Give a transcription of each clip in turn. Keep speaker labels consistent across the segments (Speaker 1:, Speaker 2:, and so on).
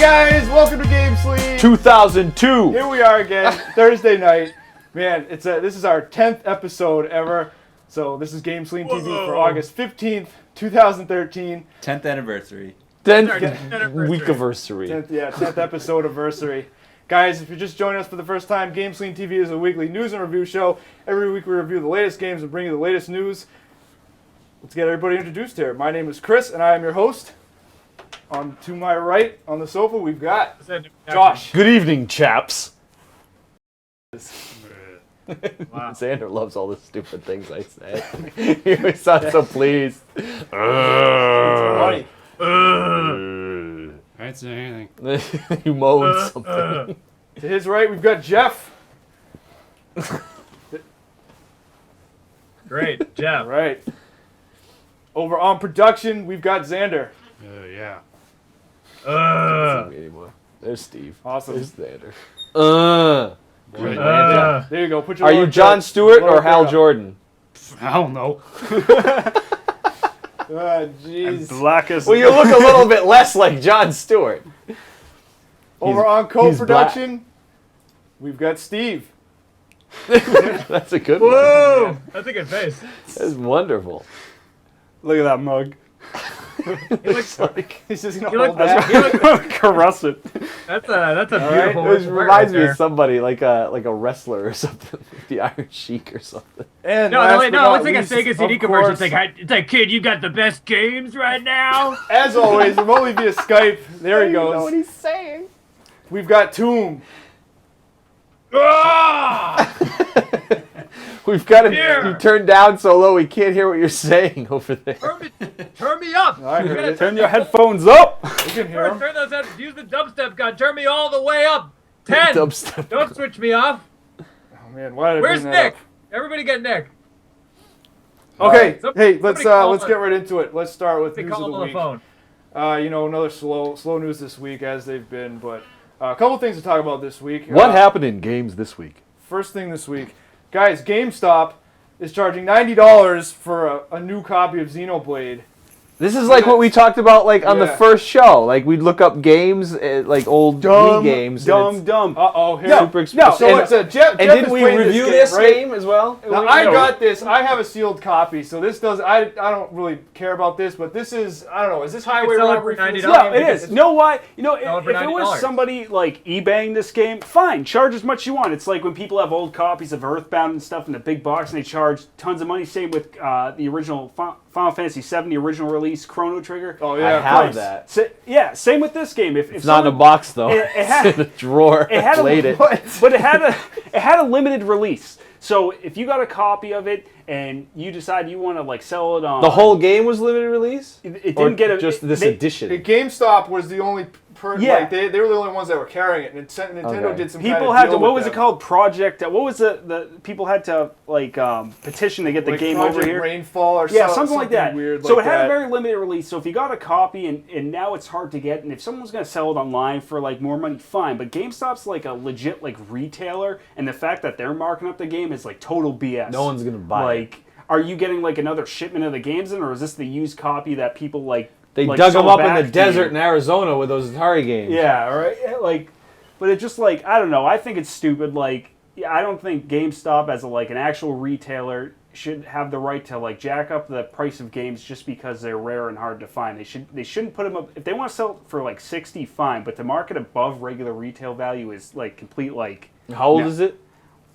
Speaker 1: guys, welcome to GameSlean
Speaker 2: 2002.
Speaker 1: Here we are again, Thursday night. Man, this is our 10th episode ever. So this is GameSlean TV for August 15th, 2013.
Speaker 3: 10th anniversary.
Speaker 2: 10th week anniversary.
Speaker 1: 10th episode anniversary. Guys, if you're just joining us for the first time, GameSlean TV is a weekly news and review show. Every week we review the latest games and bring you the latest news. Let's get everybody introduced here. My name is Chris, and I am your host. On to my right on the sofa, we've got Josh.
Speaker 2: Good evening, chaps.
Speaker 4: Wow.
Speaker 2: Xander loves all the stupid things I say. He always sounds so pleased.
Speaker 1: Funny.
Speaker 4: I didn't say anything.
Speaker 2: You moaned something.
Speaker 1: To his right, we've got Jeff.
Speaker 4: Great, Jeff.
Speaker 1: All right. Over on production, we've got Xander.
Speaker 4: Yeah.
Speaker 2: Can't see me anymore. There's Steve.
Speaker 1: Awesome.
Speaker 2: There's Xander.
Speaker 1: There you go. Put your
Speaker 2: Are you John Stewart or Hal Jordan?
Speaker 4: I don't know.
Speaker 1: Jeez.
Speaker 4: Blackest.
Speaker 2: Well, you look a little bit less like John Stewart.
Speaker 1: Over on co-production, we've got Steve.
Speaker 2: That's a good one.
Speaker 4: Whoa! That's a good face.
Speaker 2: That's wonderful.
Speaker 4: Look at that mug.
Speaker 1: He looks like he's just gonna
Speaker 4: You
Speaker 1: hold
Speaker 4: look-
Speaker 1: that.
Speaker 4: Caress it. That's a beautiful.
Speaker 2: It reminds me of somebody like a wrestler or something, like the Iron Sheik or something.
Speaker 1: And
Speaker 4: No,
Speaker 1: last
Speaker 4: wait,
Speaker 1: but
Speaker 4: no,
Speaker 1: not
Speaker 4: it's like a
Speaker 1: least,
Speaker 4: Sega CD
Speaker 1: of
Speaker 4: commercial.
Speaker 1: course,
Speaker 4: It's like, kid, you got the best games right now.
Speaker 1: as always, remotely via Skype. There he goes.
Speaker 2: You know what he's saying.
Speaker 1: We've got Tomb.
Speaker 2: We've got him
Speaker 4: Here.
Speaker 2: you turned down so low we can't hear what you're saying over there.
Speaker 4: Turn me up.
Speaker 1: I heard it.
Speaker 4: Turn your headphones up.
Speaker 1: We can hear him.
Speaker 4: Turn those up. Use the dubstep gun. Turn me all the way up. 10.
Speaker 2: Dubstep.
Speaker 4: Don't switch me off.
Speaker 1: Oh man, why did I
Speaker 4: Where's
Speaker 1: bring that
Speaker 4: Nick?
Speaker 1: up?
Speaker 4: Everybody get Nick.
Speaker 1: Okay,
Speaker 4: Some-
Speaker 1: hey, let's
Speaker 4: somebody call
Speaker 1: get right into it. Let's start with
Speaker 4: They
Speaker 1: news of
Speaker 4: call
Speaker 1: the
Speaker 4: on the
Speaker 1: week.
Speaker 4: phone.
Speaker 1: Another slow news this week as they've been, but a couple things to talk about this week.
Speaker 2: What happened in games this week?
Speaker 1: First thing this week, guys, GameStop is charging $90 for a new copy of Xenoblade.
Speaker 2: This is like what we talked about like on the
Speaker 1: Yeah.
Speaker 2: first show. Like we'd look up games, like old Wii games. and it's
Speaker 1: Uh-oh, here.
Speaker 2: super expensive.
Speaker 1: So it's a Jeff.
Speaker 2: and
Speaker 1: Jeff
Speaker 2: didn't
Speaker 1: is
Speaker 2: we
Speaker 1: playing
Speaker 2: review
Speaker 1: this
Speaker 2: this
Speaker 1: game, right?
Speaker 2: game as well?
Speaker 1: Now, I got this. I have a sealed copy, so this does. I don't really care about this, but this is. I don't know. Is this highway
Speaker 4: sell it
Speaker 1: robbery?
Speaker 4: for $90.
Speaker 5: Yeah, it is. No, why? You know,
Speaker 4: Sell it
Speaker 5: if
Speaker 4: for
Speaker 5: it was
Speaker 4: $90.
Speaker 5: somebody like eBaying this game, fine, charge as much as you want. It's like when people have old copies of Earthbound and stuff in a big box and they charge tons of money. Same with the original Final Fantasy VII, the original release, Chrono Trigger.
Speaker 1: Oh
Speaker 2: I
Speaker 1: yeah,
Speaker 2: have
Speaker 1: price.
Speaker 2: that.
Speaker 5: Yeah, same with this game. If
Speaker 2: It's not in a
Speaker 5: someone-
Speaker 2: box though.
Speaker 5: It had-
Speaker 2: It's in a drawer.
Speaker 5: It had
Speaker 2: Played
Speaker 5: a,
Speaker 2: it.
Speaker 5: but it had a limited release. So if you got a copy of it and you decide you want to like sell it on
Speaker 2: The whole game was limited release.
Speaker 5: it didn't
Speaker 2: Or
Speaker 5: get a
Speaker 2: just this
Speaker 1: The
Speaker 2: edition.
Speaker 1: GameStop was the only.
Speaker 5: Yeah.
Speaker 1: Like, they were the only ones that were carrying it. Nintendo
Speaker 2: Okay.
Speaker 1: did some.
Speaker 5: People
Speaker 1: kind of
Speaker 5: had
Speaker 1: deal
Speaker 5: to. What
Speaker 1: with
Speaker 5: was it
Speaker 1: them.
Speaker 5: called? Project. What was the people had to like petition to get the
Speaker 1: Like
Speaker 5: game
Speaker 1: Project
Speaker 5: over here?
Speaker 1: Rainfall or
Speaker 5: Yeah, something like that.
Speaker 1: Weird
Speaker 5: So
Speaker 1: like
Speaker 5: it had
Speaker 1: that.
Speaker 5: a very limited release. So if you got a copy and now it's hard to get, and if someone's gonna sell it online for like more money, fine. But GameStop's like a legit like retailer, and the fact that they're marking up the game is like total BS.
Speaker 2: No one's gonna buy it.
Speaker 5: Like, are you getting like another shipment of the games in, or is this the used copy that people like?
Speaker 2: They
Speaker 5: like,
Speaker 2: dug them
Speaker 5: sold
Speaker 2: up in
Speaker 5: back
Speaker 2: the
Speaker 5: to
Speaker 2: desert
Speaker 5: you?
Speaker 2: in Arizona with those Atari games.
Speaker 5: Yeah, right. Like, but it just like I don't know. I think it's stupid. Like, yeah, I don't think GameStop as like an actual retailer should have the right to like jack up the price of games just because they're rare and hard to find. They shouldn't put them up if they want to sell it for like 60, fine. But to market above regular retail value is like complete like.
Speaker 2: How old
Speaker 5: No.
Speaker 2: is it?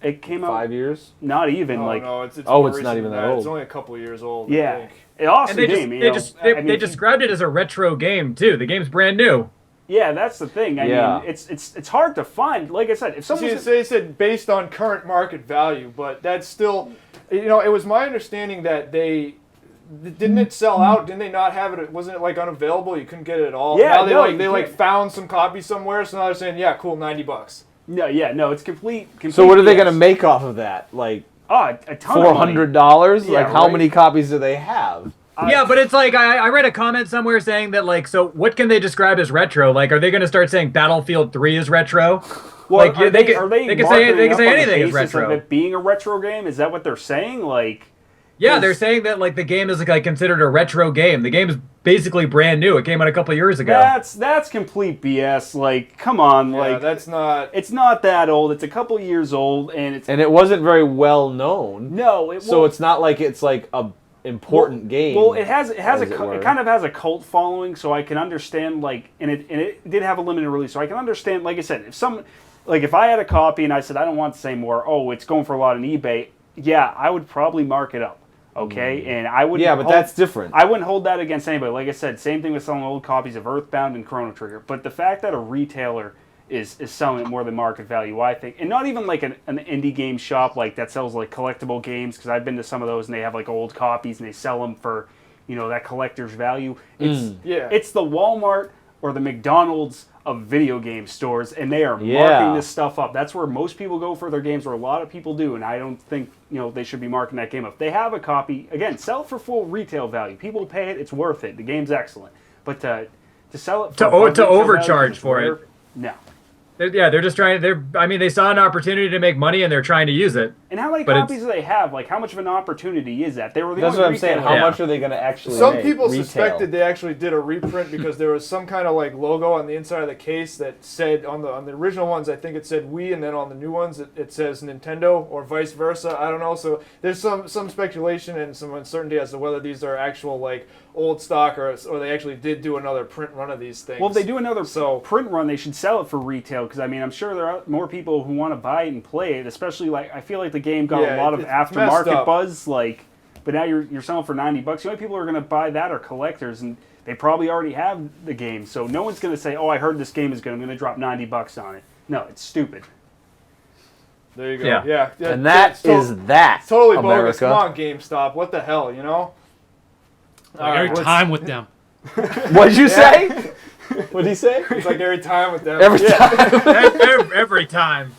Speaker 5: It came out
Speaker 2: 5 years.
Speaker 5: not even
Speaker 1: No,
Speaker 5: like.
Speaker 1: no, it's
Speaker 2: Oh,
Speaker 1: more
Speaker 2: it's not
Speaker 1: recent
Speaker 2: even
Speaker 1: than
Speaker 2: that old.
Speaker 1: It's only a couple of years old. I
Speaker 5: Yeah,
Speaker 1: think.
Speaker 5: an awesome
Speaker 4: And
Speaker 5: game.
Speaker 4: they described it as a retro game too. The game's brand new.
Speaker 5: Yeah, that's the thing. I
Speaker 2: Yeah.
Speaker 5: mean, it's hard to find. Like I said, if
Speaker 1: See,
Speaker 5: someone's
Speaker 1: they said based on current market value, but that's still, it was my understanding that didn't it sell out? Didn't they not have it? Wasn't it like unavailable? You couldn't get it at all.
Speaker 5: Yeah,
Speaker 1: Now
Speaker 5: no, you
Speaker 1: they
Speaker 5: can't.
Speaker 1: found some copies somewhere, so now they're saying, yeah, cool, $90.
Speaker 5: no, it's complete.
Speaker 2: So what are they
Speaker 5: BS.
Speaker 2: gonna make off of that? Like
Speaker 5: Oh, a ton of money.
Speaker 2: $400?
Speaker 5: Yeah,
Speaker 2: Like how
Speaker 5: right.
Speaker 2: many copies do they have?
Speaker 4: Yeah, but it's like I read a comment somewhere saying that like, so what can they describe as retro? Like, are they going to start saying Battlefield 3 is retro?
Speaker 5: Well,
Speaker 4: Like,
Speaker 5: are
Speaker 4: they
Speaker 5: they
Speaker 4: can
Speaker 5: say
Speaker 4: say anything
Speaker 5: on the
Speaker 4: is
Speaker 5: basis
Speaker 4: retro.
Speaker 5: of it being a retro game? Is that what they're saying? Like,
Speaker 4: Yeah, they're saying that like the game is like considered a retro game. The game is basically brand new. It came out a couple years ago.
Speaker 5: That's complete BS. Like, come on,
Speaker 1: Yeah,
Speaker 5: like
Speaker 1: that's not.
Speaker 5: it's not that old. It's a couple years old, and it's
Speaker 2: And it wasn't very well known.
Speaker 5: no.
Speaker 2: So it's not like it's like a important game.
Speaker 5: Well, it has
Speaker 2: as it were.
Speaker 5: it kind of has a cult following, so I can understand like, and it did have a limited release, so I can understand. Like I said, if I had a copy and I said I don't want to say more, oh, it's going for a lot on eBay. Yeah, I would probably mark it up. Okay, and I would.
Speaker 2: Yeah, but that's different.
Speaker 5: I wouldn't hold that against anybody. Like I said, same thing with selling old copies of Earthbound and Chrono Trigger. But the fact that a retailer is selling it more than market value, I think, and not even like an indie game shop like that sells like collectible games, because I've been to some of those and they have like old copies and they sell them for, that collector's value. It's the Walmart or the McDonald's of video game stores, and they are marking this stuff up. That's where most people go for their games, or a lot of people do, and I don't think they should be marking that game up. If they have a copy, again, sell it for full retail value. People pay it; it's worth it. The game's excellent, but to sell it for
Speaker 4: to overcharge for it,
Speaker 5: no.
Speaker 4: They're just trying. They saw an opportunity to make money, and they're trying to use it.
Speaker 5: And how many copies do they have? Like, how much of an opportunity is that? They were the
Speaker 2: That's
Speaker 5: only
Speaker 2: what I'm saying.
Speaker 5: retailer.
Speaker 2: How much are they going to actually
Speaker 1: Some
Speaker 2: make
Speaker 1: people
Speaker 2: retail?
Speaker 1: suspected they actually did a reprint because there was some kind of like logo on the inside of the case that said on the original ones, I think it said Wii, and then on the new ones it says Nintendo, or vice versa. I don't know. So there's some speculation and some uncertainty as to whether these are actual like old stock or they actually did do another print run of these things.
Speaker 5: Well, if they do another print run, they should sell it for retail, because I'm sure there are more people who want to buy it and play it. Especially I feel like the game got a lot of aftermarket buzz. But now you're selling for $90. The only people who are going to buy that are collectors, and they probably already have the game. So no one's going to say, "Oh, I heard this game is good. I'm going to drop $90 on it." No, it's stupid.
Speaker 1: There you go. Yeah.
Speaker 2: And that is that.
Speaker 1: It's totally
Speaker 2: America.
Speaker 1: bogus. Come on, GameStop. What the hell,
Speaker 3: Every time with them.
Speaker 2: What'd you say? What'd he say?
Speaker 1: It's like every time with them.
Speaker 4: Every time.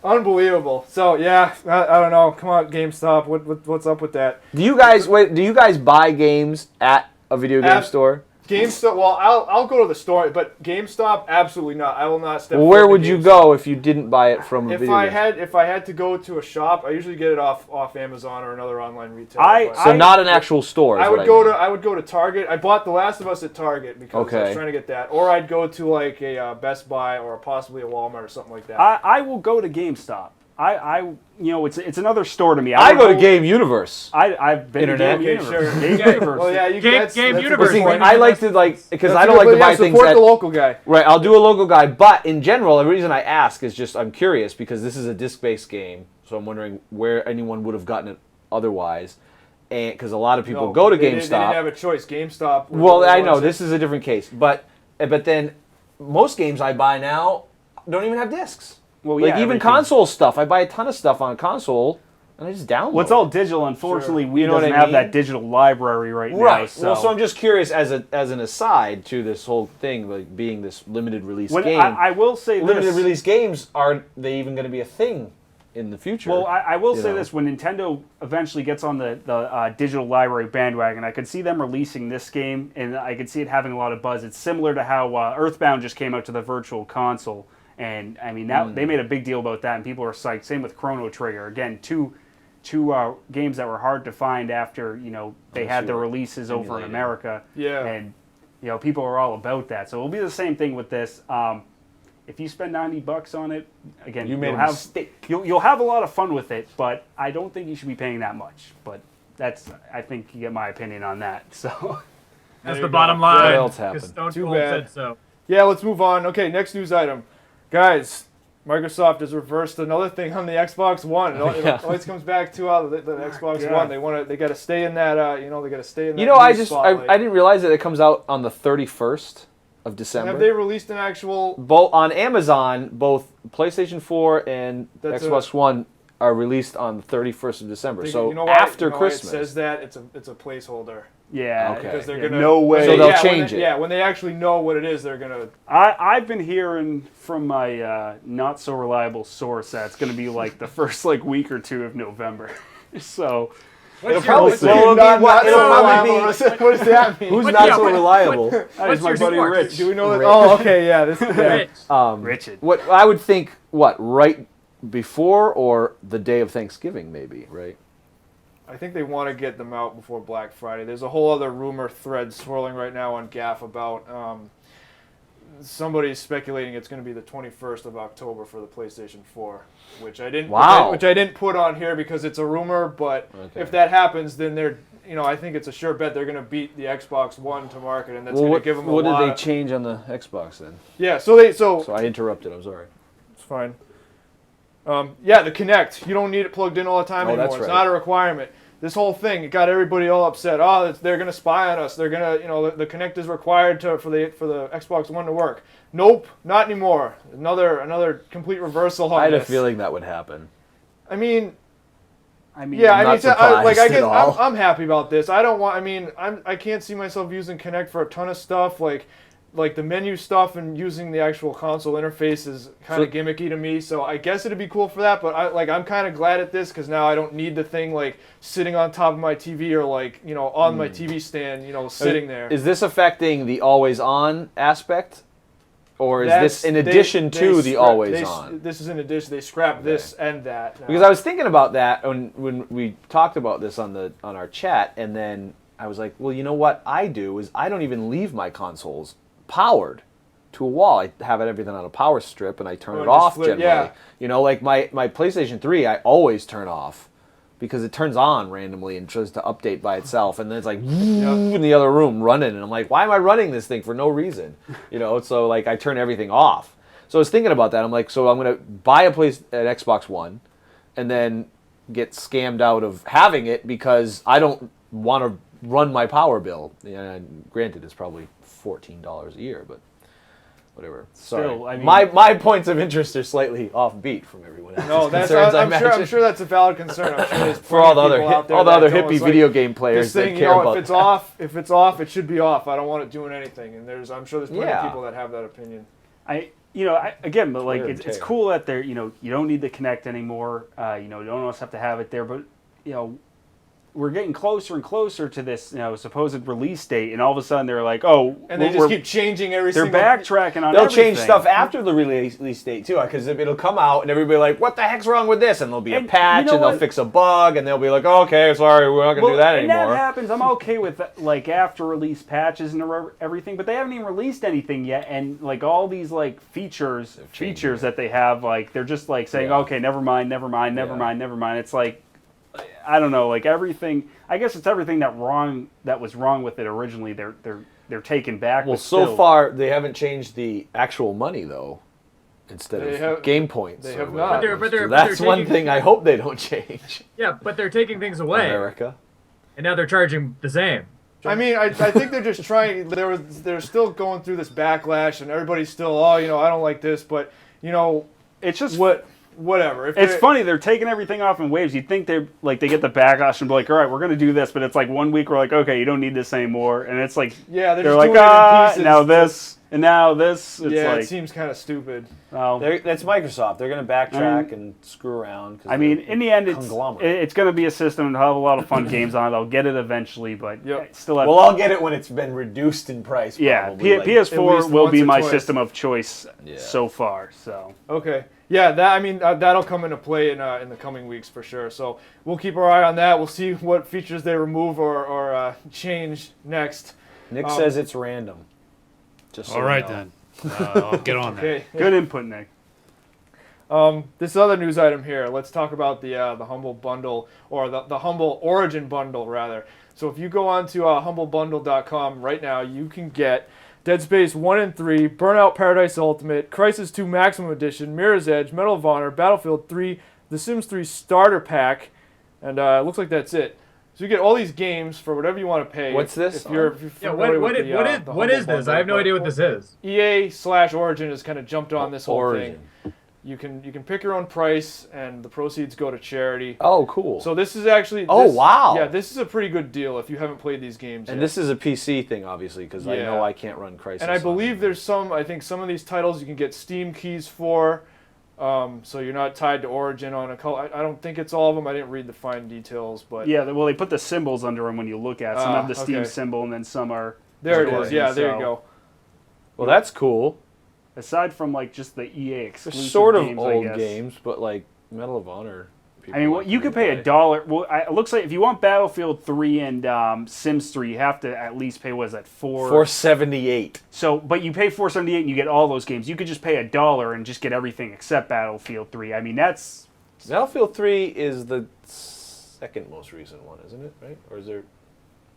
Speaker 1: Unbelievable. So I don't know. Come on, GameStop. What's up with that?
Speaker 2: Do you guys buy games at a video game store?
Speaker 1: GameStop. Well, I'll go to the store, but GameStop, absolutely not. I will not step.
Speaker 2: Well, where would you go if you didn't buy it from a video game?
Speaker 1: If I had to go to a shop, I usually get it off Amazon or another online retailer.
Speaker 2: So not an actual store.
Speaker 1: I would go to Target. I bought The Last of Us at Target because I was trying to get that, or I'd go to like a Best Buy or possibly a Walmart or something like that.
Speaker 5: I will go to GameStop. It's another store to me.
Speaker 2: I go to Game Universe.
Speaker 5: I've been
Speaker 2: Internet?
Speaker 5: to Game Universe.
Speaker 1: Sure.
Speaker 5: Game Universe.
Speaker 1: Well, yeah,
Speaker 4: Game Universe.
Speaker 2: See, I like to because I don't like to buy things
Speaker 1: support
Speaker 2: at
Speaker 1: the local guy.
Speaker 2: Right, I'll do a local guy, but in general, the reason I ask is just I'm curious because this is a disc-based game, so I'm wondering where anyone would have gotten it otherwise, and because a lot of people go to GameStop. They
Speaker 1: didn't have a choice. GameStop.
Speaker 2: Well, I know this is a different case, but then most games I buy now don't even have discs.
Speaker 5: Well,
Speaker 2: like even console stuff, I buy a ton of stuff on console, and I just download.
Speaker 5: Well, it's all digital. Unfortunately, we
Speaker 2: You know
Speaker 5: doesn't
Speaker 2: what I
Speaker 5: have
Speaker 2: mean?
Speaker 5: that digital library right now.
Speaker 2: Right.
Speaker 5: So.
Speaker 2: Well, so I'm just curious as an aside to this whole thing, like being this limited release game.
Speaker 5: I will say
Speaker 2: limited
Speaker 5: this.
Speaker 2: release games, are they even going to be a thing in the future?
Speaker 5: Well, I will say this: when Nintendo eventually gets on the digital library bandwagon, I could see them releasing this game, and I could see it having a lot of buzz. It's similar to how Earthbound just came out to the Virtual Console. And they made a big deal about that, and people are psyched. Same with Chrono Trigger. Again, two games that were hard to find after they had their releases over in America.
Speaker 1: Yeah.
Speaker 5: And people are all about that. So it'll be the same thing with this. If you spend $90 on it, again, you'll have a lot of fun with it. But I don't think you should be paying that much. But I think you get my opinion on that. So
Speaker 4: that's the bottom line.
Speaker 2: What else happened?
Speaker 4: Stone
Speaker 1: Too
Speaker 4: Cold
Speaker 1: bad.
Speaker 4: said so.
Speaker 1: Yeah, let's move on. Okay, next news item. Guys, Microsoft has reversed another thing on the Xbox One. It always comes back to the Xbox One. They got to stay in that. They got to stay in that.
Speaker 2: I didn't realize that it comes out on the 31st of December.
Speaker 1: Have they released an actual?
Speaker 2: Both on Amazon, both PlayStation 4 and Xbox One are released on the 31st of December. So after Christmas.
Speaker 1: It says that it's a placeholder.
Speaker 5: yeah,
Speaker 2: Okay.
Speaker 1: Because they're gonna
Speaker 5: no way.
Speaker 2: So they'll change it.
Speaker 1: Yeah, when they actually know what it is, they're gonna.
Speaker 5: I've been hearing from my not so reliable source that it's going to be like the first week or two of November. So
Speaker 2: It'll probably
Speaker 1: What does that mean?
Speaker 2: Who's not so reliable?
Speaker 5: that is my
Speaker 4: your
Speaker 5: buddy
Speaker 4: source?
Speaker 5: Rich.
Speaker 1: Do we know that? Oh, okay, yeah.
Speaker 4: Rich.
Speaker 5: Richard.
Speaker 2: What I would think, right before or the day of Thanksgiving, maybe, right?
Speaker 1: I think they want to get them out before Black Friday. There's a whole other rumor thread swirling right now on GAF about somebody's speculating it's going to be the 21st of October for the PlayStation 4, which I didn't which I didn't put on here because it's a rumor, but if that happens, then they're I think it's a sure bet they're going to beat the Xbox One to market, and that's going to give them a lot.
Speaker 2: What did they change on the Xbox then?
Speaker 1: Yeah, so
Speaker 2: I interrupted. I'm sorry.
Speaker 1: It's fine. Yeah, the Kinect. You don't need it plugged in all the time anymore.
Speaker 2: That's right.
Speaker 1: It's not a requirement. This whole thing, it got everybody all upset. Oh, they're going to spy on us. They're going to, the Kinect is required for the Xbox One to work. Nope, not anymore. Another complete reversal on this.
Speaker 2: I had a feeling that would happen.
Speaker 1: I mean,
Speaker 2: yeah,
Speaker 1: I'm happy about this. I can't see myself using Kinect for a ton of stuff like the menu stuff, and using the actual console interface is kind of gimmicky to me. So I guess it'd be cool for that. But I'm kind of glad at this because now I don't need the thing sitting on top of my TV or on my TV stand, sitting there.
Speaker 2: Is this affecting the always on aspect? Or is this in addition to the always on?
Speaker 1: This is in addition. They scrapped this and that. Now.
Speaker 2: Because I was thinking about that when we talked about this on our chat, and then I was like, well, you know what I do is I don't even leave my consoles powered to a wall. I have everything on a power strip, and I turn it off generally. Yeah. Like my PlayStation 3, I always turn off because it turns on randomly and tries to update by itself, and then it's like in the other room running, and I'm like, why am I running this thing for no reason? So I turn everything off. So I was thinking about that. I'm like, so I'm gonna buy an Xbox One, and then get scammed out of having it because I don't want to run my power bill. And granted, it's probably $14 a year, but whatever. Sorry.
Speaker 5: Still,
Speaker 2: my points of interest are slightly offbeat from everyone else's
Speaker 1: No,
Speaker 2: concerns.
Speaker 1: I'm sure that's a valid concern. I'm sure there's
Speaker 2: for all the other
Speaker 1: hippie
Speaker 2: hippie video game players
Speaker 1: that care about if it's off, it should be off. I don't want it doing anything. And I'm sure there's plenty of people that have that opinion.
Speaker 5: It's cool that they're you don't need the Kinect anymore. You don't always have to have it there, but we're getting closer and closer to this, supposed release date, and all of a sudden they're like, oh,
Speaker 1: and they just keep changing everything.
Speaker 5: They're backtracking on.
Speaker 2: They'll
Speaker 5: everything.
Speaker 2: change stuff after the release date too, because it'll come out and everybody like, what the heck's wrong with this? And there'll be a patch, and they'll fix a bug, and they'll be like, oh, okay, sorry, we're not gonna do that anymore.
Speaker 5: And that happens. I'm okay with after release patches and everything, but they haven't even released anything yet, and all these features that they have, they're just saying, okay, never mind. It's like, I don't know, everything. I guess it's everything that was wrong with it originally. They're taken back.
Speaker 2: Well, so far they haven't changed the actual money though. Instead of game points.
Speaker 1: They have not.
Speaker 2: So that's one thing I hope they don't change.
Speaker 4: Yeah, but they're taking things away.
Speaker 2: America.
Speaker 4: And now they're charging the same.
Speaker 1: I think they're just trying. They're still going through this backlash, and everybody's still, I don't like this, but
Speaker 5: it's just
Speaker 1: whatever.
Speaker 5: It's funny, they're taking everything off in waves. You'd think they get the backlash and be like, all right, we're going to do this, but it's 1 week we're like, okay, you don't need this anymore, and it's like,
Speaker 1: they're like,
Speaker 5: now this, and now this. It's
Speaker 1: it seems kind of stupid.
Speaker 2: That's Microsoft. They're going to backtrack and screw around.
Speaker 5: In the end, it's going to be a system to have a lot of fun games on it. I'll get it eventually, but still have.
Speaker 2: Well, I'll get it when it's been reduced in price. Probably.
Speaker 5: Yeah, PS4 will be my system of choice so far. So
Speaker 1: okay. Yeah, that'll come into play in the coming weeks for sure. So we'll keep our eye on that. We'll see what features they remove or change next.
Speaker 2: Nick says it's random. Just
Speaker 3: all right then. I'll get on that.
Speaker 1: Okay.
Speaker 5: Good input, Nick.
Speaker 1: This other news item here. Let's talk about the Humble Bundle, or the Humble Origin Bundle rather. So if you go on to humblebundle.com right now, you can get Dead Space 1 and 3, Burnout Paradise Ultimate, Crysis 2 Maximum Edition, Mirror's Edge, Medal of Honor, Battlefield 3, The Sims 3 Starter Pack, and it looks like that's it. So you get all these games for whatever you want to pay.
Speaker 2: What's this?
Speaker 1: If you're
Speaker 4: what is this? I have no idea what this is.
Speaker 1: EA/Origin has kind of jumped on this whole thing.
Speaker 2: Origin.
Speaker 1: You can pick your own price, and the proceeds go to charity.
Speaker 2: Oh, cool.
Speaker 1: So this is actually...
Speaker 2: wow.
Speaker 1: Yeah, this is a pretty good deal if you haven't played these games
Speaker 2: And
Speaker 1: yet.
Speaker 2: this is a PC thing, obviously, because I know I can't run Crysis.
Speaker 1: And I believe there's some of these titles you can get Steam keys for, so you're not tied to Origin on a... I don't think it's all of them. I didn't read the fine details, but...
Speaker 5: Yeah, well, they put the symbols under them when you look at it. Some have the Steam symbol, and then some are...
Speaker 1: There it is. Yeah, there you go.
Speaker 2: Well, that's cool.
Speaker 5: Aside from just the EA exclusive
Speaker 2: They're sort of
Speaker 5: games,
Speaker 2: old games, but Medal of Honor people.
Speaker 5: I mean,
Speaker 2: like
Speaker 5: you
Speaker 2: to
Speaker 5: could pay
Speaker 2: replay.
Speaker 5: $1. Well, it looks like if you want Battlefield 3 and Sims 3, you have to at least pay, what is that,
Speaker 2: $4.78.
Speaker 5: So, but you pay $4.78 and you get all those games. You could just pay $1 and just get everything except Battlefield 3. I mean, that's...
Speaker 2: Battlefield 3 is the second most recent one, isn't it? Right? Or is there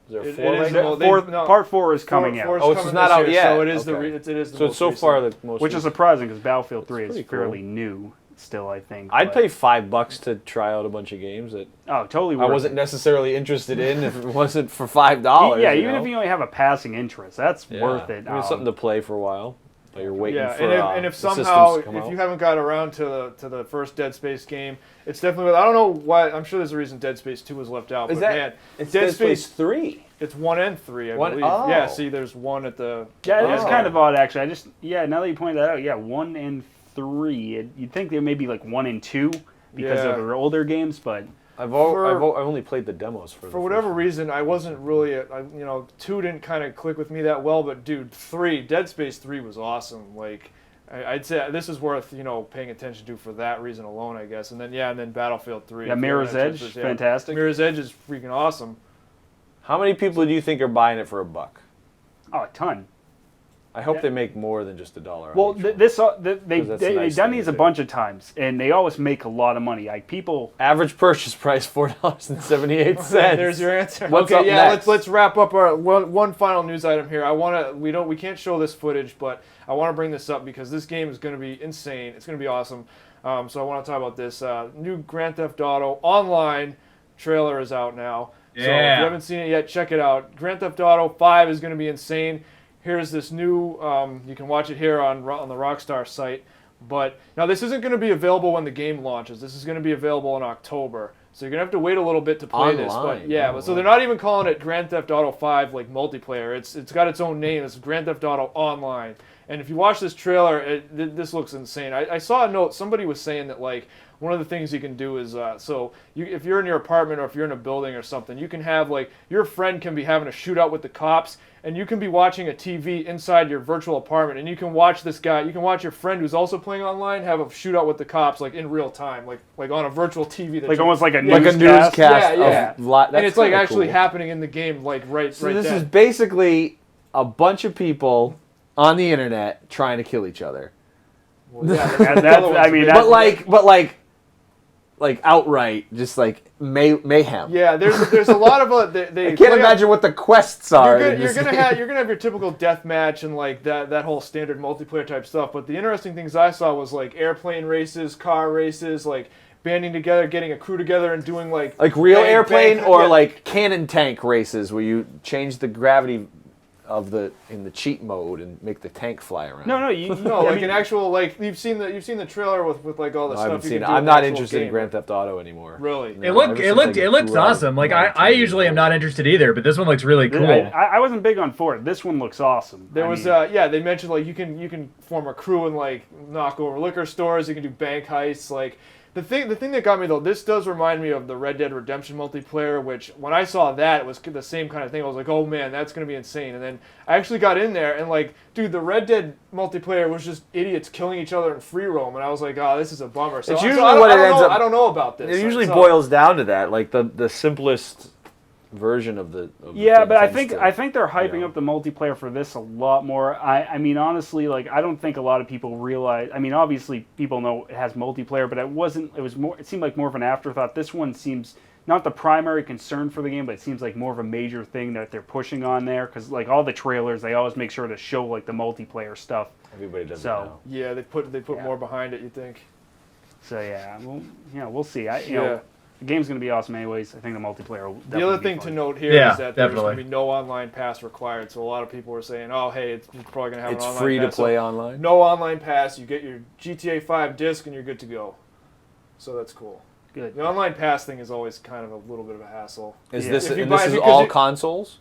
Speaker 1: It-
Speaker 2: four
Speaker 1: it
Speaker 2: right
Speaker 1: is
Speaker 2: now?
Speaker 1: the-
Speaker 5: Part 4 is coming
Speaker 1: Four
Speaker 5: out,
Speaker 1: is
Speaker 2: Oh, it's
Speaker 1: coming
Speaker 2: not
Speaker 1: this
Speaker 2: out
Speaker 1: year,
Speaker 2: yet.
Speaker 1: So it is
Speaker 2: Okay.
Speaker 1: it is the
Speaker 2: So
Speaker 1: most
Speaker 2: it's so
Speaker 1: recent.
Speaker 2: far the most.
Speaker 5: which is
Speaker 2: recent.
Speaker 5: surprising because Battlefield 3 is
Speaker 2: pretty cool.
Speaker 5: fairly new still, I think.
Speaker 2: I'd
Speaker 5: but-
Speaker 2: pay $5 to try out a bunch of games that
Speaker 5: Oh, totally
Speaker 2: I
Speaker 5: worth
Speaker 2: wasn't
Speaker 5: it.
Speaker 2: necessarily interested in if it wasn't for $5.
Speaker 5: Yeah,
Speaker 2: you
Speaker 5: even
Speaker 2: know?
Speaker 5: if you only have a passing interest, that's
Speaker 2: Yeah.
Speaker 5: worth it.
Speaker 2: I mean, something to play for a while. While you're waiting
Speaker 1: Yeah,
Speaker 2: for
Speaker 1: and if
Speaker 2: the systems
Speaker 1: somehow
Speaker 2: to come
Speaker 1: if
Speaker 2: out.
Speaker 1: you haven't got around to the first Dead Space game, it's definitely, I don't know why, I'm sure there's a reason Dead Space 2 was left out.
Speaker 2: Is
Speaker 1: but
Speaker 2: that-
Speaker 1: man,
Speaker 2: it's
Speaker 1: Dead Space
Speaker 2: 3.
Speaker 1: it's 1 and 3, I
Speaker 2: One-
Speaker 1: believe.
Speaker 2: oh.
Speaker 1: Yeah, see, there's 1 at the.
Speaker 5: Yeah, it is
Speaker 2: Oh.
Speaker 5: kind of odd, actually. Now that you point that out, 1 and 3. You'd think there may be like 1 and 2 because
Speaker 1: Yeah.
Speaker 5: of their older games, but
Speaker 2: I've
Speaker 1: For-
Speaker 2: only played the demos for.
Speaker 1: For whatever reason, I wasn't really, 2 didn't kind of click with me that well, but dude, 3, Dead Space 3 was awesome. Like, I'd say this is worth, paying attention to for that reason alone, I guess. And then Battlefield 3.
Speaker 5: yeah,
Speaker 1: if you
Speaker 5: Mirror's
Speaker 1: haven't had
Speaker 5: Edge,
Speaker 1: chances, yeah.
Speaker 5: fantastic.
Speaker 1: Mirror's Edge is freaking awesome.
Speaker 2: How many people do you think are buying it for $1?
Speaker 5: Oh, a ton.
Speaker 2: I hope they make more than just $1. on
Speaker 5: Well,
Speaker 2: each one.
Speaker 5: they've
Speaker 2: 'Cause that's a
Speaker 5: they've
Speaker 2: nice
Speaker 5: done
Speaker 2: thing
Speaker 5: these
Speaker 2: to
Speaker 5: a
Speaker 2: do.
Speaker 5: bunch of times, and they always make a lot of money. Like people,
Speaker 2: Average purchase price $4.78.
Speaker 1: There's your answer.
Speaker 2: What's
Speaker 1: okay,
Speaker 2: up
Speaker 1: yeah,
Speaker 2: next?
Speaker 1: let's wrap up our one final news item here. We can't show this footage, but I want to bring this up because this game is going to be insane. It's going to be awesome. So I want to talk about this new Grand Theft Auto Online trailer is out now. So if
Speaker 4: Yeah.
Speaker 1: you haven't seen it yet, check it out. Grand Theft Auto 5 is going to be insane. Here's this new. You can watch it here on the Rockstar site. But now this isn't going to be available when the game launches. This is going to be available in October. So you're going to have to wait a little bit to play this. But
Speaker 2: Online.
Speaker 1: yeah,
Speaker 2: Oh,
Speaker 1: so they're not even calling it Grand Theft Auto 5 like multiplayer. It's got its own name. It's Grand Theft Auto Online. And if you watch this trailer, this looks insane. I saw a note. Somebody was saying that like one of the things you can do is if you're in your apartment or if you're in a building or something, you can have like your friend can be having a shootout with the cops, and you can be watching a TV inside your virtual apartment, and you can watch this guy. You can watch your friend who's also playing online have a shootout with the cops like in real time, like on a virtual TV. That
Speaker 5: like
Speaker 1: you-
Speaker 5: almost like a
Speaker 2: Like a
Speaker 5: newscast.
Speaker 2: newscast.
Speaker 1: Yeah.
Speaker 2: That's
Speaker 1: and it's like
Speaker 2: kinda
Speaker 1: actually
Speaker 2: cool.
Speaker 1: happening in the game, like right
Speaker 2: So
Speaker 1: right
Speaker 2: this
Speaker 1: then.
Speaker 2: is basically a bunch of people on the internet trying to kill each other.
Speaker 1: Well, yeah,
Speaker 5: That's- I mean,
Speaker 2: But like outright, just like mayhem.
Speaker 1: yeah, there's a lot of they
Speaker 2: I can't imagine what the quests are. in
Speaker 1: You're
Speaker 2: this
Speaker 1: gonna
Speaker 2: game.
Speaker 1: have your typical death match and like that whole standard multiplayer type stuff. But the interesting things I saw was like airplane races, car races, like banding together, getting a crew together, and doing like
Speaker 2: real
Speaker 1: bang,
Speaker 2: airplane
Speaker 1: bang,
Speaker 2: or
Speaker 1: yeah.
Speaker 2: like cannon tank races where you change the gravity in the cheat mode and make the tank fly around.
Speaker 5: No,
Speaker 1: no,
Speaker 5: I
Speaker 1: like
Speaker 5: mean,
Speaker 1: an actual like you've seen the trailer with like all the
Speaker 2: I
Speaker 1: stuff
Speaker 2: haven't
Speaker 1: you
Speaker 2: seen
Speaker 1: can
Speaker 2: it.
Speaker 1: do
Speaker 2: I'm
Speaker 1: in the
Speaker 2: not
Speaker 1: actual
Speaker 2: interested in
Speaker 1: game.
Speaker 2: Grand Theft Auto anymore.
Speaker 1: Really?
Speaker 2: No,
Speaker 4: It looked
Speaker 2: ever
Speaker 4: it
Speaker 2: since
Speaker 4: looked
Speaker 2: I
Speaker 4: it looked
Speaker 2: grew up
Speaker 4: awesome. Like I
Speaker 2: 19
Speaker 4: usually am
Speaker 2: years
Speaker 4: not interested either, but this one looks really cool.
Speaker 5: I wasn't big on Ford. This one looks awesome.
Speaker 1: There
Speaker 5: I
Speaker 1: was
Speaker 5: mean,
Speaker 1: they mentioned like you can form a crew and like knock over liquor stores. You can do bank heists. Like the thing that got me though, this does remind me of the Red Dead Redemption multiplayer. Which when I saw that, it was the same kind of thing. I was like, oh man, that's gonna be insane. And then I actually got in there and like, dude, the Red Dead multiplayer was just idiots killing each other in free roam, and I was like, oh, this is a bummer. So
Speaker 2: It's
Speaker 1: so
Speaker 2: usually
Speaker 1: I don't-
Speaker 2: what
Speaker 1: I
Speaker 2: it
Speaker 1: don't
Speaker 2: ends
Speaker 1: know-
Speaker 2: up-
Speaker 1: I don't know about this.
Speaker 2: It usually
Speaker 1: So-
Speaker 2: boils down to that, like the simplest version of the.
Speaker 5: yeah,
Speaker 2: thing
Speaker 5: but I
Speaker 2: tends
Speaker 5: think they're hyping
Speaker 2: know.
Speaker 5: up the multiplayer for this a lot more. I mean, honestly, like I don't think a lot of people realize. I mean, obviously people know it has multiplayer, but it wasn't. It was more. It seemed like more of an afterthought. This one seems not the primary concern for the game, but it seems like more of a major thing that they're pushing on there. Because like all the trailers, they always make sure to show like the multiplayer stuff.
Speaker 2: Everybody does
Speaker 5: So-
Speaker 2: it now.
Speaker 1: Yeah, they put
Speaker 5: Yeah.
Speaker 1: more behind it. You think?
Speaker 5: So yeah, we'll see. You
Speaker 1: Yeah.
Speaker 5: know, the game's gonna be awesome anyways. I think the multiplayer will definitely
Speaker 1: The other
Speaker 5: be
Speaker 1: thing
Speaker 5: fun.
Speaker 1: to note here
Speaker 4: Yeah,
Speaker 1: is that there's going
Speaker 4: definitely.
Speaker 1: to be no online pass required. So a lot of people were saying, "Oh, hey, it's probably going to have
Speaker 2: It's
Speaker 1: an online
Speaker 2: free to
Speaker 1: pass."
Speaker 2: play
Speaker 1: So
Speaker 2: online.
Speaker 1: no online pass. You get your GTA 5 disc and you're good to go. So that's cool.
Speaker 5: Good.
Speaker 1: The online pass thing is always kind of a little bit of a hassle.
Speaker 2: Is
Speaker 5: Yeah.
Speaker 2: this
Speaker 1: If you
Speaker 2: and
Speaker 1: buy-
Speaker 2: this is
Speaker 1: because
Speaker 2: all
Speaker 1: you-
Speaker 2: consoles?